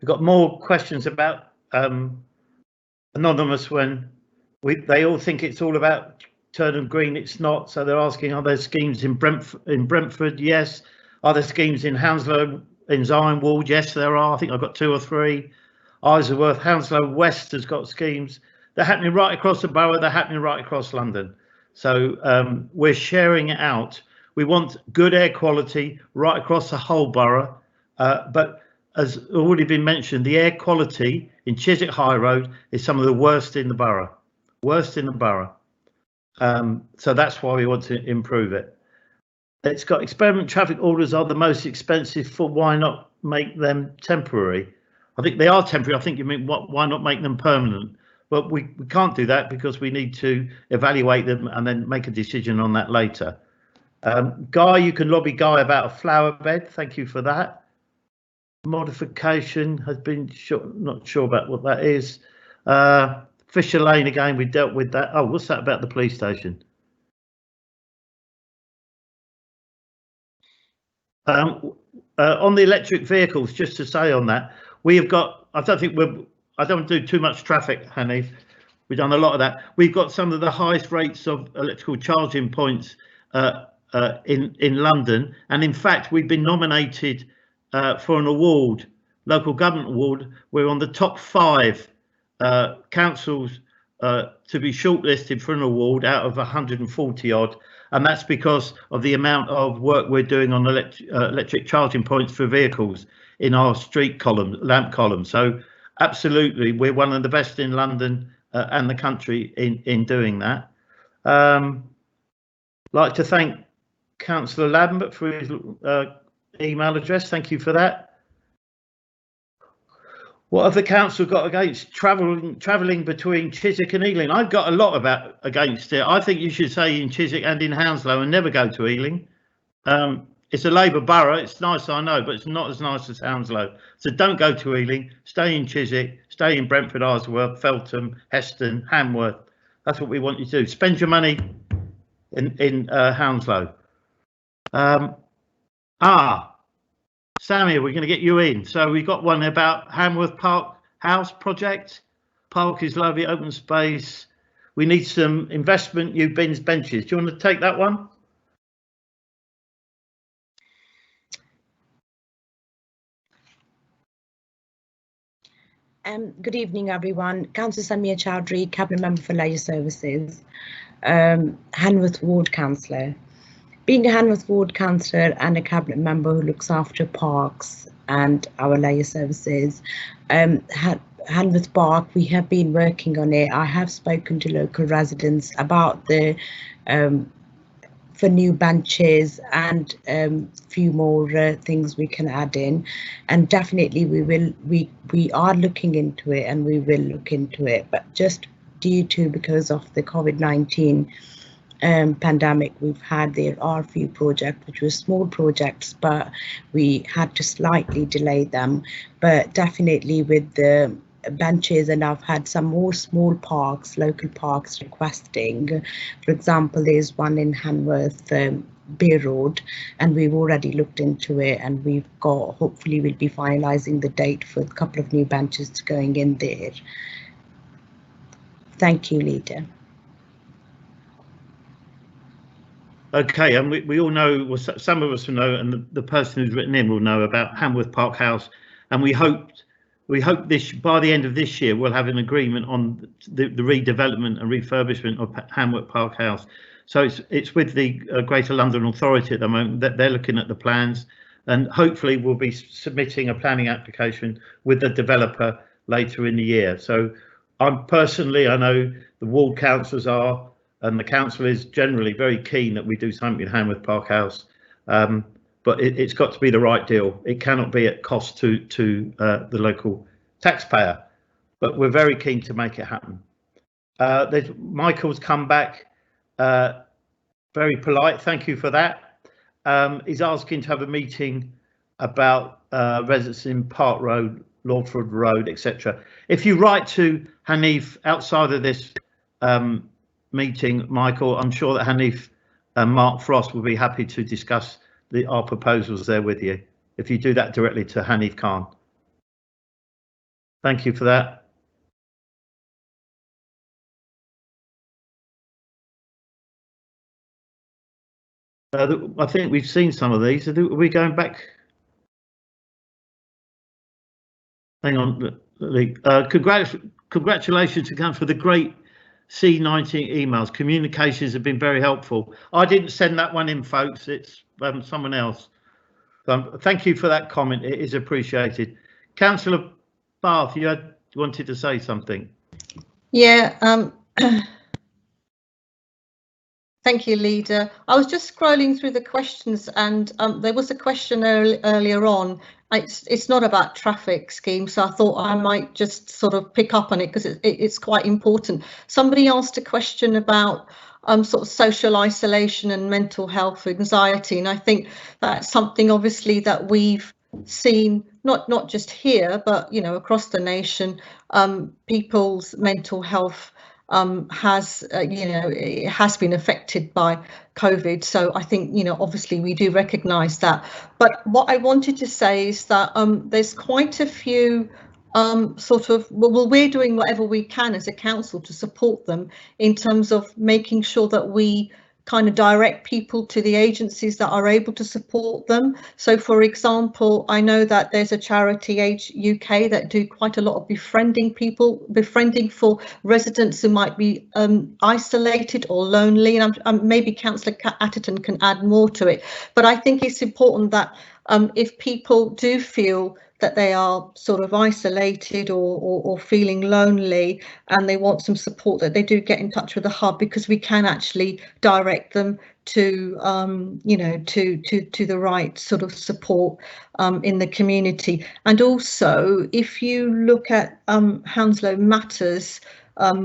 We've got more questions about anonymous when they all think it's all about Turnham Green. It's not. So they're asking, are there schemes in Brentford? Yes. Are there schemes in Hounslow, in Zion Ward? Yes, there are. I think I've got 2 or 3. Isleworth, Hounslow West has got schemes. They're happening right across the borough. They're happening right across London. So we're sharing it out. We want good air quality right across the whole borough. But as already been mentioned, the air quality in Chiswick High Road is some of the worst in the borough. Worst in the borough. So that's why we want to improve it. It's got experiment traffic orders are the most expensive. For why not make them temporary? I think they are temporary. I think you mean why not make them permanent? But we can't do that because we need to evaluate them and then make a decision on that later. Guy, you can lobby Guy about a flower bed. Thank you for that. Modification has been not sure about what that is. Fisher Lane again, we dealt with that. Oh, what's that about the police station? On the electric vehicles, just to say on that, we have got, I don't do too much traffic, Hanif. We've done a lot of that. We've got some of the highest rates of electrical charging points in London. And in fact, we've been nominated for an award, local government award. We're on the top 5 councils to be shortlisted for an award out of 140 odd. And that's because of the amount of work we're doing on electric charging points for vehicles in our street column, lamp column. So absolutely, we're one of the best in London and the country in doing that. Like to thank Councillor Lambert for his email address. Thank you for that. What have the council got against travelling between Chiswick and Ealing? I've got a lot against it. I think you should say in Chiswick and in Hounslow and never go to Ealing. It's a Labour borough. It's nice, I know, but it's not as nice as Hounslow. So don't go to Ealing. Stay in Chiswick. Stay in Brentford, Isleworth, Feltham, Heston, Hamworth. That's what we want you to do. Spend your money in Hounslow. Sammy, we're going to get you in. So we got one about Hamworth Park House project. Park is lovely, open space. We need some investment, new bins, benches. Do you want to take that one? Good evening, everyone. Councillor Samia Chowdhury, Cabinet Member for Leisure Services, Hanworth Ward Councillor. Being a Hanworth Ward Councillor and a Cabinet Member who looks after parks and our leisure services, Hanworth Park, we have been working on it. I have spoken to local residents about the for new benches and few more things we can add in, and definitely we are looking into it and we will look into it, but just because of the COVID-19 pandemic there are a few projects which were small projects, but we had to slightly delay them. But definitely with the benches, and I've had some more small parks, local parks requesting. For example, there's one in Hanworth, Bay Road, and we've already looked into it, and we've got, hopefully we'll be finalising the date for a couple of new benches going in there. Thank you, Leader. Okay, and we all know, well, some of us will know, and the person who's written in will know about Hamworth Park House, and we hope this by the end of this year we'll have an agreement on the redevelopment and refurbishment of Hamworth Park House. So it's with the Greater London Authority at the moment that they're looking at the plans, and hopefully we'll be submitting a planning application with the developer later in the year. So I'm personally, I know the ward councillors are, and the council is generally very keen that we do something with Hamworth Park House, but it's got to be the right deal. It cannot be at cost to the local taxpayer, but we're very keen to make it happen. Michael's come back very polite. Thank you for that. He's asking to have a meeting about residents in Park Road, Lawford Road, etc. If you write to Hanif outside of this meeting, Michael, I'm sure that Hanif and Mark Frost will be happy to discuss our proposals there with you, if you do that directly to Hanif Khan. Thank you for that. I think we've seen some of these. Are we going back? Hang on, congratulations again for the great C19 emails. Communications have been very helpful. I didn't send that one in, folks. It's someone else. Thank you for that comment. It is appreciated. Councillor Bath, you wanted to say something. Yeah. Thank you, Leader. I was just scrolling through the questions, and there was a question earlier on. It's not about traffic schemes, so I thought I might just sort of pick up on it because it's quite important. Somebody asked a question about sort of social isolation and mental health, anxiety, and I think that's something obviously that we've seen not just here, but across the nation. People's mental health has it has been affected by COVID, so I think obviously we do recognise that. But what I wanted to say is that there's quite a few we're doing whatever we can as a council to support them in terms of making sure that we kind of direct people to the agencies that are able to support them. So, for example, I know that there's a charity, Age UK, that do quite a lot of befriending for residents who might be isolated or lonely. And maybe Councillor Atherton can add more to it. But I think it's important that if people do feel that they are sort of isolated or feeling lonely and they want some support, that they do get in touch with the hub, because we can actually direct them to to the right sort of support in the community. And also, if you look at Hounslow Matters,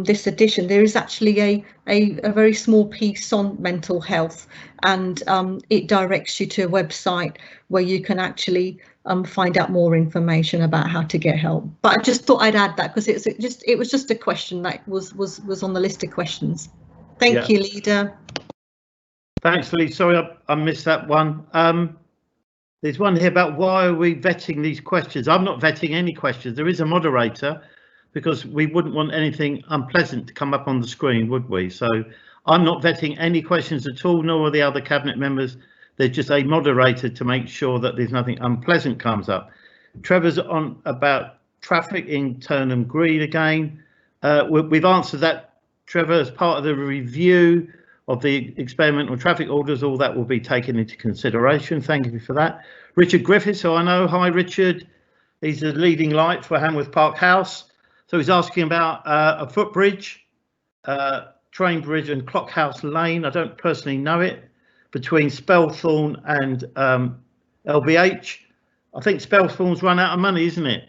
this edition, there is actually a very small piece on mental health, and it directs you to a website where you can actually find out more information about how to get help. But I just thought I'd add that because it was just a question that was on the list of questions. Thank you, Leader. Thanks, Lee. Sorry, I missed that one. There's one here about why are we vetting these questions? I'm not vetting any questions. There is a moderator, because we wouldn't want anything unpleasant to come up on the screen, would we? So I'm not vetting any questions at all, nor are the other cabinet members. There's just a moderator to make sure that there's nothing unpleasant comes up. Trevor's on about traffic in Turnham Green again. We've answered that, Trevor, as part of the review of the experimental traffic orders. All that will be taken into consideration. Thank you for that. Richard Griffiths, who I know. Hi, Richard. He's the leading light for Hanworth Park House. So he's asking about a footbridge, train bridge and Clockhouse Lane. I don't personally know it, between Spelthorne and LBH. I think Spelthorne's run out of money, isn't it?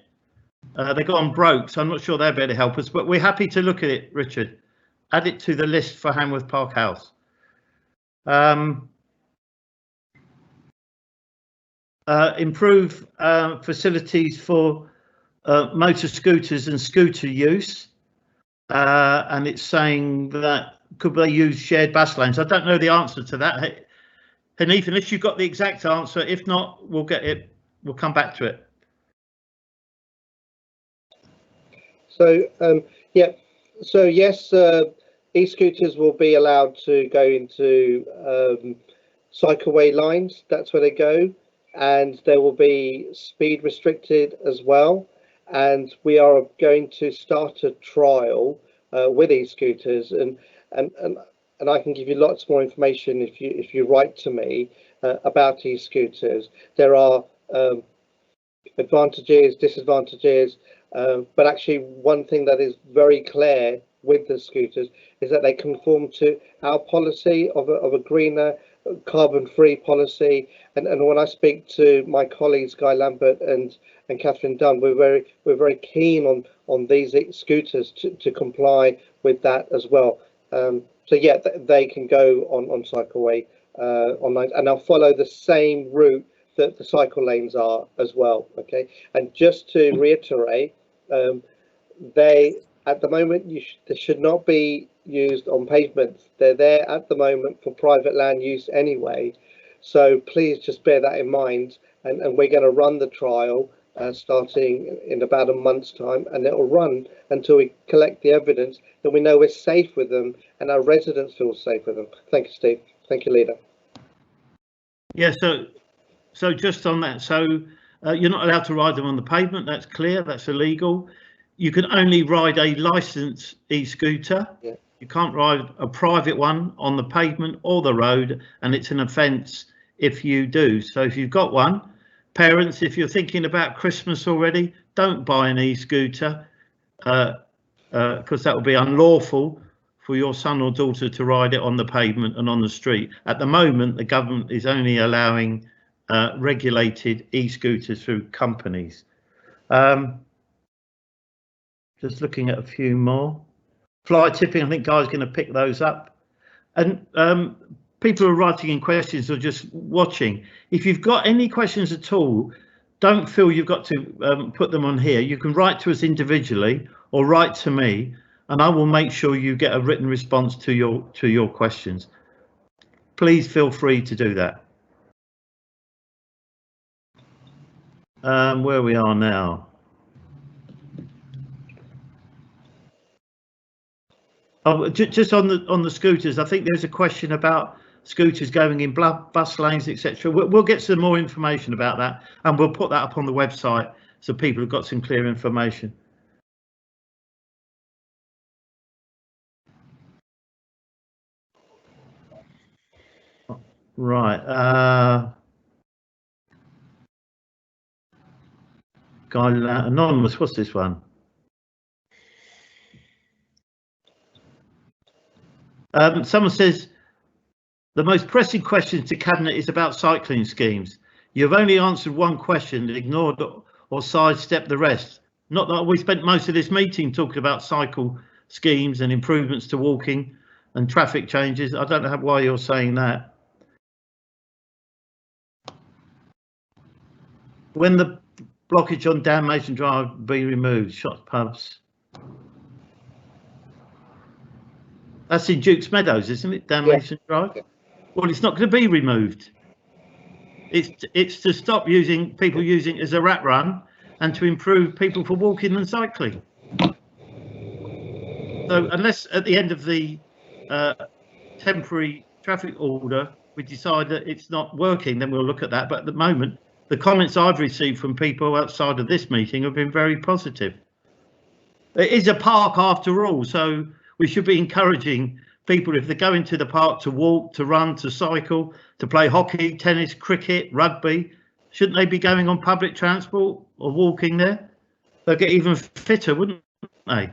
They've gone broke, so I'm not sure they're better to help us, but we're happy to look at it, Richard. Add it to the list for Hanworth Park House. Improve facilities for motor scooters and scooter use, and it's saying that could they use shared bus lanes? I don't know the answer to that, Hanif, unless you've got the exact answer. If not, we'll get it. We'll come back to it. So so yes, e-scooters will be allowed to go into cycleway lines. That's where they go, and they will be speed restricted as well. And we are going to start a trial with e-scooters, and I can give you lots more information if you write to me about e-scooters. There are advantages, disadvantages, but actually one thing that is very clear with the scooters is that they conform to our policy of a greener, carbon-free policy. And when I speak to my colleagues Guy Lambert and Catherine Dunn, we're very keen on these scooters to comply with that as well. So yeah, they can go on Cycleway online, and I'll follow the same route that the cycle lanes are as well. Okay, and just to reiterate, they at the moment they should not be used on pavements. They're there at the moment for private land use anyway, so please just bear that in mind. And we're going to run the trial starting in about a month's time, and it will run until we collect the evidence that we know we're safe with them and our residents feel safe with them. Thank you, Steve. Thank you, Leader. Yeah, so just on that, so you're not allowed to ride them on the pavement. That's clear. That's illegal. You can only ride a licensed e-scooter. Yeah. You can't ride a private one on the pavement or the road, and it's an offence if you do. So if you've got one, parents, if you're thinking about Christmas already, don't buy an e-scooter because that will be unlawful for your son or daughter to ride it on the pavement and on the street. At the moment, the government is only allowing regulated e-scooters through companies. Just looking at a few more. Fly tipping, I think Guy's going to pick those up. And people who are writing in questions or just watching, if you've got any questions at all, don't feel you've got to put them on here. You can write to us individually or write to me, and I will make sure you get a written response to your questions. Please feel free to do that. Where we are now. Oh, just on the scooters, I think there's a question about scooters going in bus lanes, etc. We'll get some more information about that, and we'll put that up on the website so people have got some clear information. Right. Guy Anonymous, what's this one? Someone says, the most pressing question to Cabinet is about cycling schemes. You've only answered one question, ignored or sidestepped the rest. Not that we spent most of this meeting talking about cycle schemes and improvements to walking and traffic changes. I don't know why you're saying that. When the blockage on Dan Mason Drive be removed, shops, pubs. That's in Duke's Meadows, isn't it? Dan Mason Drive. Yeah. Well, it's not going to be removed. It's to stop people using it as a rat run and to improve people for walking and cycling. So unless at the end of the temporary traffic order we decide that it's not working, then we'll look at that. But at the moment, the comments I've received from people outside of this meeting have been very positive. It is a park after all, so we should be encouraging people, if they're going to the park, to walk, to run, to cycle, to play hockey, tennis, cricket, rugby. Shouldn't they be going on public transport or walking there? They'll get even fitter, wouldn't they?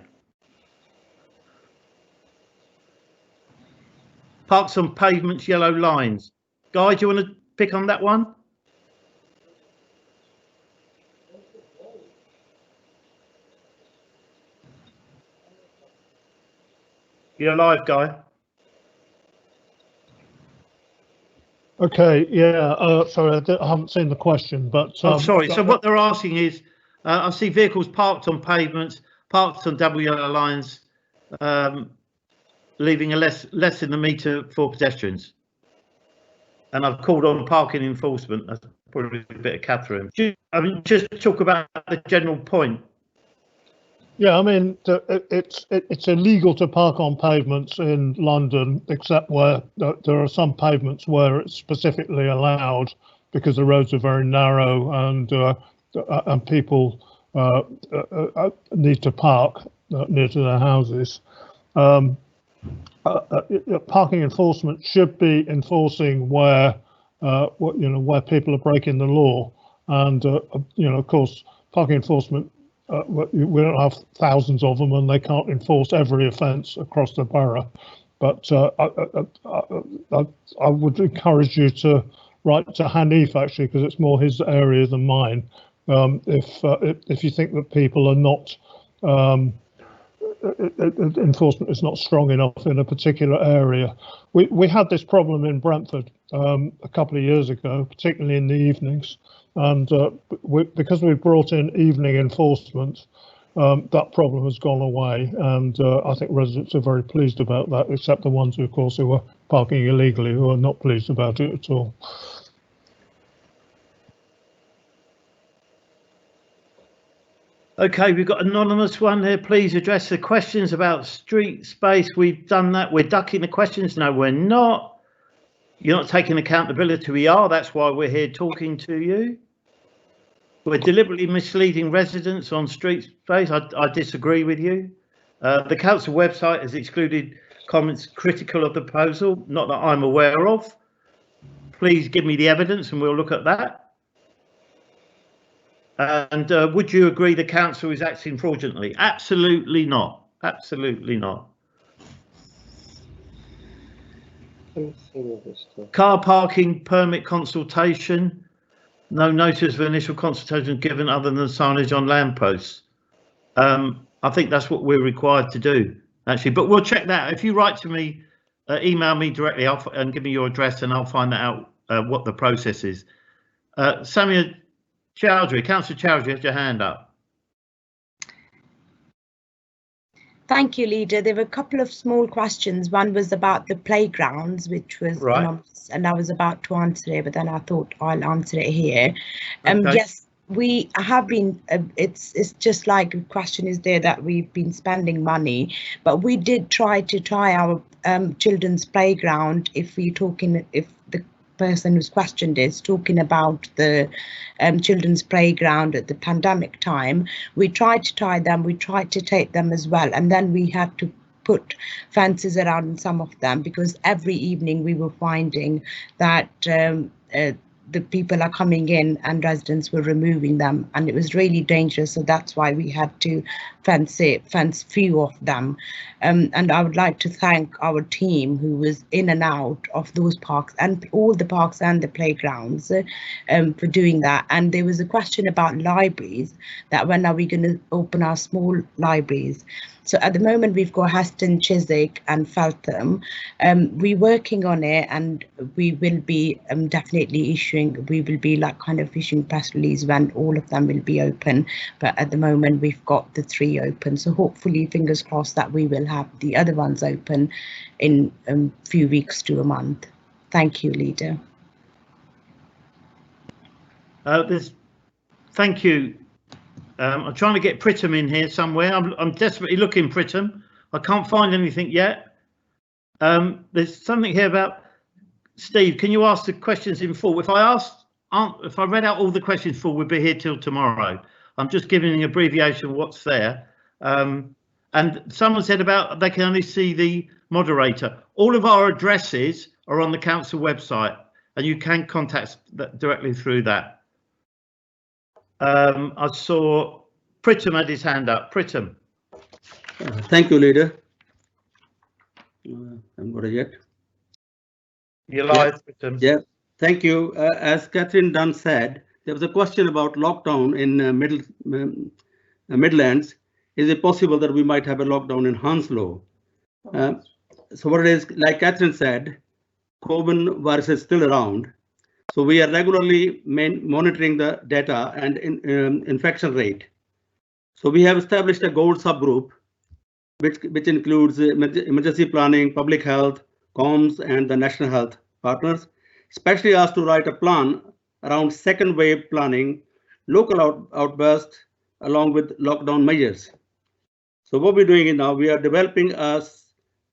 Parks on pavements, yellow lines. Guy, do you want to pick on that one? You're live, Guy. Okay, yeah, sorry, I haven't seen the question, but... oh, sorry, so what they're asking is, I see vehicles parked on pavements, parked on double yellow lines, leaving a less than a metre for pedestrians. And I've called on parking enforcement. That's probably a bit of Catherine. I mean, just talk about the general point. Yeah, I mean, it's illegal to park on pavements in London, except where there are some pavements where it's specifically allowed because the roads are very narrow and people need to park near to their houses. Parking enforcement should be enforcing where where people are breaking the law, and of course, parking enforcement. We don't have thousands of them, and they can't enforce every offence across the borough. But I would encourage you to write to Hanif, actually, because it's more his area than mine. If you think that people are not enforcement is not strong enough in a particular area. We had this problem in Brentford a couple of years ago, particularly in the evenings, and because we brought in evening enforcement, that problem has gone away, and I think residents are very pleased about that, except the ones, of course, who were parking illegally, who are not pleased about it at all. Okay, we've got anonymous one here. Please address the questions about street space. We've done that. We're ducking the questions. No, we're not. You're not taking accountability. We are. That's why we're here talking to you. We're deliberately misleading residents on street space. I disagree with you. The council website has excluded comments critical of the proposal, not that I'm aware of. Please give me the evidence and we'll look at that. And would you agree the council is acting fraudulently? Absolutely not. Absolutely not. Car parking permit consultation. No notice of initial consultation given other than signage on lampposts. I think that's what we're required to do, actually. But we'll check that. If you write to me, email me directly and give me your address, and I'll find out what the process is. Samia Chowdhury, Councillor Chowdhury, have your hand up. Thank you, Leader. There were a couple of small questions. One was about the playgrounds, which was right, and I was about to answer it, but then I thought I'll answer it here. Okay. Yes, we have been. It's just like the question is there that we've been spending money, but we did try our children's playground. If the person who's questioned is talking about the children's playground at the pandemic time, we tried to tie them, we tried to take them as well, and then we had to put fences around some of them because every evening we were finding that the people are coming in and residents were removing them, and it was really dangerous. So that's why we had to fence few of them. And I would like to thank our team who was in and out of those parks and all the parks and the playgrounds for doing that. And there was a question about libraries, that when are we going to open our small libraries? So at the moment we've got Heston, Chiswick and Feltham. We're working on it, and we will be definitely issuing press release when all of them will be open. But at the moment we've got the 3 open. So hopefully, fingers crossed, that we will have the other ones open in a few weeks to a month. Thank you, Leader. Thank you. I'm trying to get Pritham in here somewhere. I'm desperately looking, Pritham. I can't find anything yet. There's something here about Steve. Can you ask the questions in full? If I read out all the questions full, we'd be here till tomorrow. I'm just giving an abbreviation of what's there. And someone said about they can only see the moderator. All of our addresses are on the council website, and you can contact that directly through that. I saw Pritham had his hand up. Pritham. Thank you, Leader. I'm going to get. You're live, Pritham. Yeah, thank you. As Catherine Dunn said, there was a question about lockdown in Midlands. Is it possible that we might have a lockdown in Hounslow? So what it is, like Catherine said, COVID virus is still around. So we are regularly monitoring the data and infection rate. So we have established a gold subgroup, which includes emergency planning, public health, comms, and the national health partners, especially asked to write a plan around second wave planning, local outbursts, along with lockdown measures. So what we're doing now, we are developing a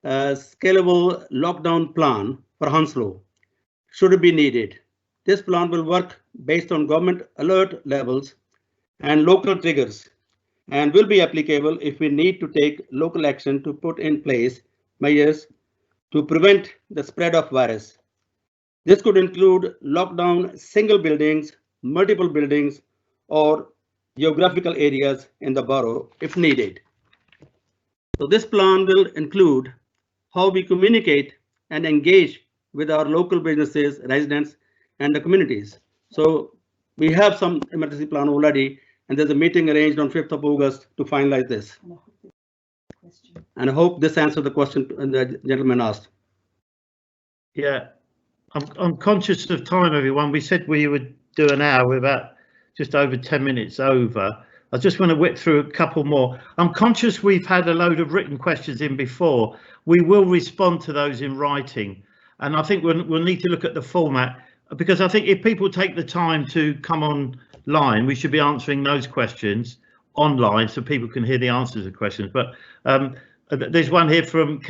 scalable lockdown plan for Hounslow, should it be needed. This plan will work based on government alert levels and local triggers, and will be applicable if we need to take local action to put in place measures to prevent the spread of virus. This could include lockdown single buildings, multiple buildings, or geographical areas in the borough if needed. So this plan will include how we communicate and engage with our local businesses, residents, and the communities. So we have some emergency plan already, and there's a meeting arranged on 5th of August to finalize this. And I hope this answers the question the gentleman asked. Yeah, I'm conscious of time, everyone. We said we would do an hour. We're about just over 10 minutes over. I just want to whip through a couple more. I'm conscious we've had a load of written questions in before. We will respond to those in writing. And I think we'll need to look at the format, because I think if people take the time to come online, we should be answering those questions online so people can hear the answers to questions. But there's one here from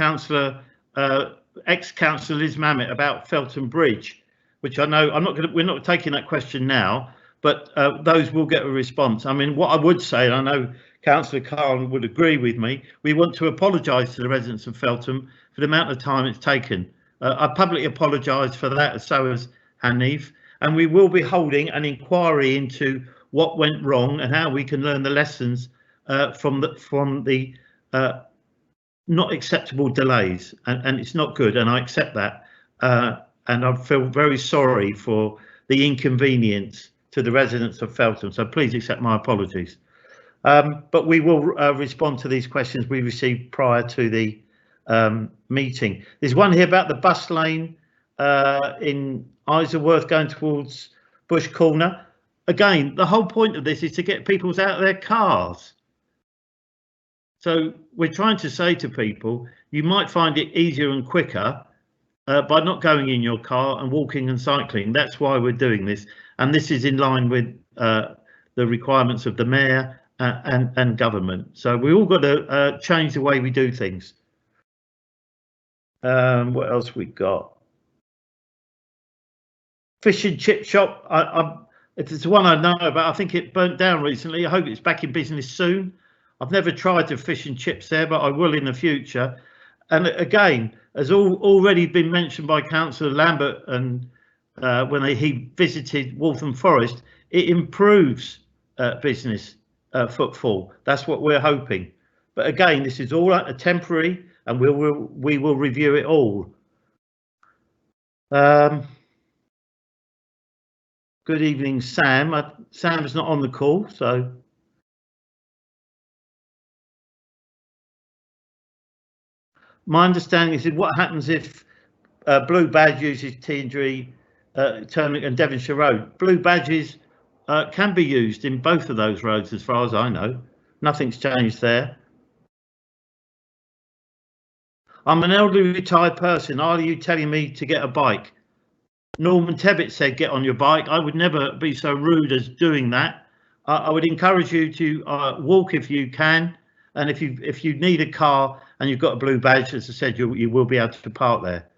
ex-councillor Liz Mamet about Felton Bridge, which I know we're not taking that question now, but those will get a response. I mean, what I would say, and I know Councillor Khan would agree with me, we want to apologise to the residents of Felton for the amount of time it's taken. I publicly apologise for that, so has Hanif, and we will be holding an inquiry into what went wrong and how we can learn the lessons from the not acceptable delays, and it's not good, and I accept that, and I feel very sorry for the inconvenience to the residents of Felton, so please accept my apologies. But we will respond to these questions we received prior to the meeting. There's one here about the bus lane in Isleworth going towards Bush Corner. Again, the whole point of this is to get people out of their cars. So we're trying to say to people, you might find it easier and quicker by not going in your car and walking and cycling. That's why we're doing this. And this is in line with the requirements of the mayor and government. So we all got to change the way we do things. What else we got? Fish and chip shop. It's one I know about. I think it burnt down recently. I hope it's back in business soon. I've never tried the fish and chips there, but I will in the future. And again, as already been mentioned by Councillor Lambert, and when he visited Waltham Forest, it improves business footfall. That's what we're hoping. But again, this is all a temporary, and we will review it all. Good evening, Sam. Sam's not on the call, so. My understanding is what happens if Blue Badge uses Teendry, Turnmill and Devonshire Road. Blue Badges can be used in both of those roads, as far as I know. Nothing's changed there. I'm an elderly retired person. Are you telling me to get a bike? Norman Tebbit said get on your bike. I would never be so rude as doing that. I would encourage you to walk if you can, and if you need a car and you've got a blue badge, as I said, you will be able to park there.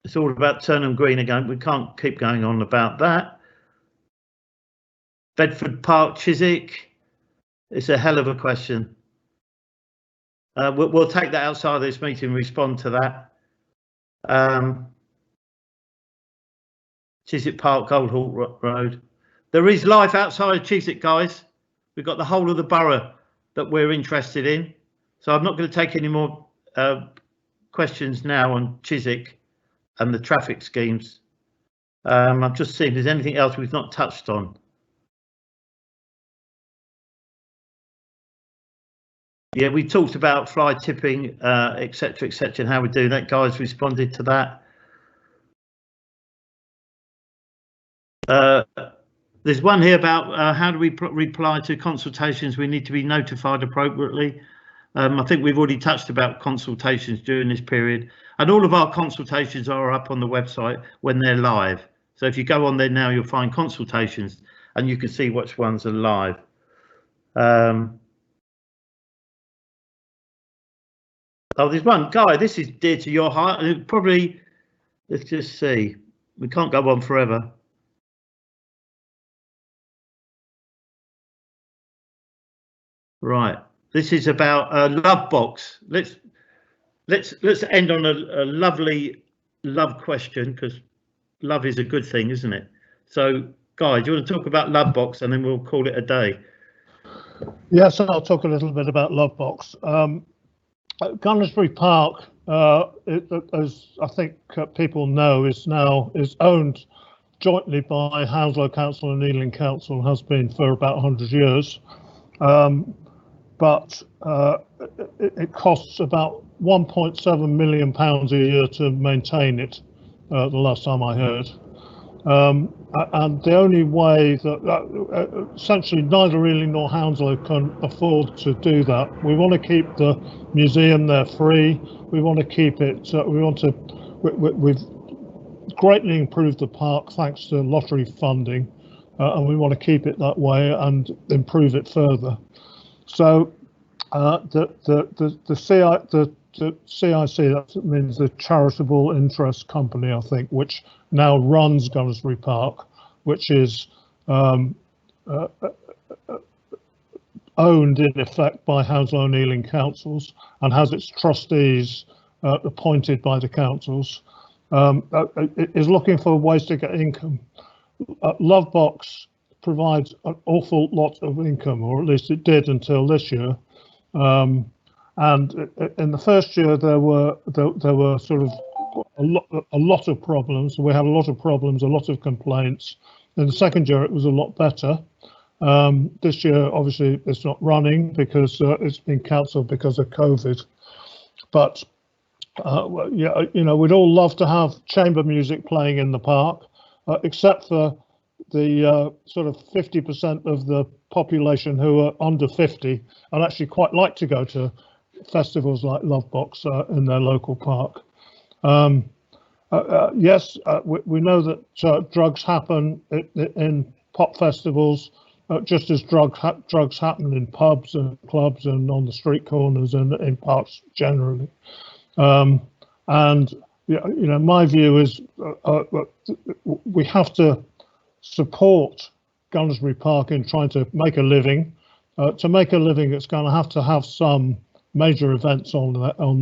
It's all about Turnham Green again. We can't keep going on about that. Bedford Park, Chiswick. It's a hell of a question. We'll take that outside of this meeting and respond to that. Chiswick Park, Old Hawk Road. There is life outside of Chiswick, guys. We've got the whole of the borough that we're interested in. So I'm not going to take any more questions now on Chiswick and the traffic schemes. I'm just seeing if there's anything else we've not touched on. Yeah, we talked about fly tipping, etc., and how we do that. Guys responded to that. There's one here about how do we reply to consultations? We need to be notified appropriately. I think we've already touched about consultations during this period, and all of our consultations are up on the website when they're live. So if you go on there now, you'll find consultations and you can see which ones are live. Oh, there's one guy. This is dear to your heart. Probably, let's just see. We can't go on forever. Right. This is about a love box. Let's end on a lovely love question, because love is a good thing, isn't it? So, Guy, do you want to talk about love box and then we'll call it a day? Yes, I'll talk a little bit about love box. Gunnersbury Park, as I think people know, is owned jointly by Hounslow Council and Ealing Council, has been for about 100 years. But it costs about £1.7 million a year to maintain it, the last time I heard. And the only way that essentially neither Ealing nor Hounslow can afford to do that. We want to keep the museum there free. We want to keep it. We've greatly improved the park thanks to lottery funding, and we want to keep it that way and improve it further. So the CIC, that means the Charitable Interest Company, I think, which now runs Gunnersbury Park, which is owned in effect by Hounslow and Ealing councils and has its trustees appointed by the councils, is looking for ways to get income. Lovebox provides an awful lot of income, or at least it did until this year. And in the first year, there were sort of a lot of problems. We had a lot of problems, a lot of complaints. In the second year, it was a lot better. This year, obviously, it's not running because it's been cancelled because of COVID. But yeah, you know, we'd all love to have chamber music playing in the park, except for the sort of 50% of the population who are under 50 and actually quite like to go to festivals like Lovebox in their local park. Yes, we know that drugs happen in pop festivals, just as drugs happen in pubs and clubs and on the street corners and in parks generally. And you know, my view is we have to support Gunnersbury Park in trying to make a living. To make a living, it's going to have some major events on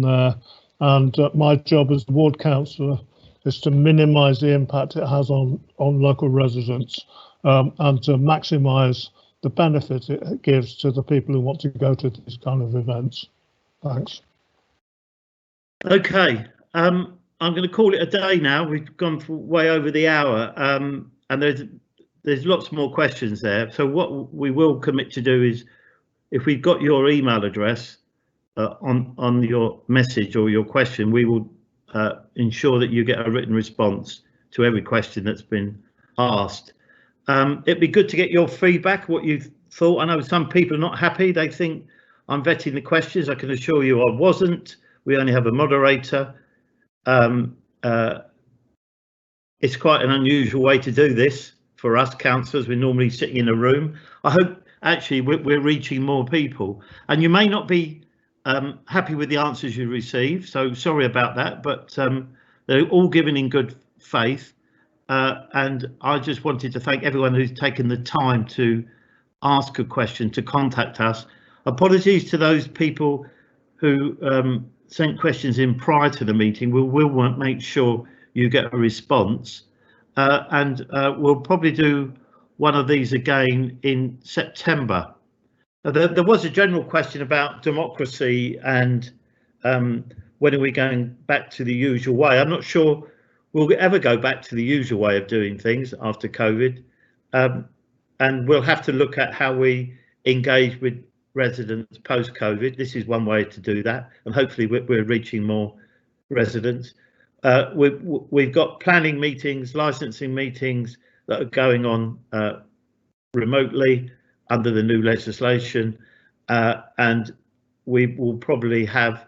there, and my job as the ward councillor is to minimise the impact it has on local residents, and to maximise the benefit it gives to the people who want to go to these kind of events. Thanks. Okay, I'm going to call it a day now. We've gone way over the hour, and there's lots more questions there. So what we will commit to do is, if we've got your email address on your message or your question, we will ensure that you get a written response to every question that's been asked. It'd be good to get your feedback, what you thought. I know some people are not happy. They think I'm vetting the questions. I can assure you I wasn't. We only have a moderator. It's quite an unusual way to do this for us councillors. We're normally sitting in a room. I hope actually we're reaching more people, and you may not be happy with the answers you receive, so sorry about that, but they're all given in good faith, and I just wanted to thank everyone who's taken the time to ask a question, to contact us. Apologies to those people who sent questions in prior to the meeting. We'll make sure you get a response, and we'll probably do one of these again in September. There was a general question about democracy and when are we going back to the usual way. I'm not sure we'll ever go back to the usual way of doing things after COVID, and we'll have to look at how we engage with residents post-COVID. This is one way to do that, and hopefully we're reaching more residents. We've got planning meetings, licensing meetings that are going on remotely under the new legislation, and we will probably have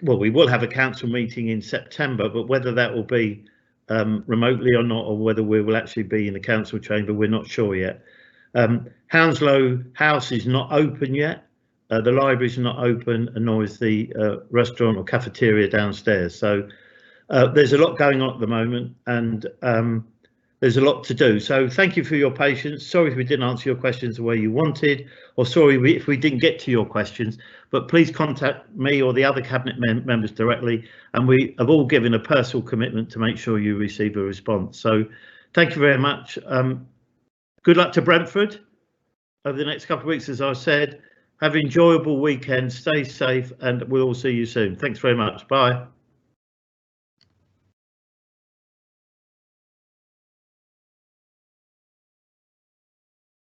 we will have a council meeting in September, but whether that will be remotely or not, or whether we will actually be in the council chamber, we're not sure yet. Hounslow House is not open yet. The library is not open, and nor is the restaurant or cafeteria downstairs. So there's a lot going on at the moment, and there's a lot to do. So thank you for your patience. Sorry if we didn't answer your questions the way you wanted, or sorry if we didn't get to your questions, but please contact me or the other cabinet members directly, and we have all given a personal commitment to make sure you receive a response. So thank you very much. Good luck to Brentford over the next couple of weeks, as I said, Have an enjoyable weekend, stay safe, and we'll all see you soon. Thanks very much. Bye.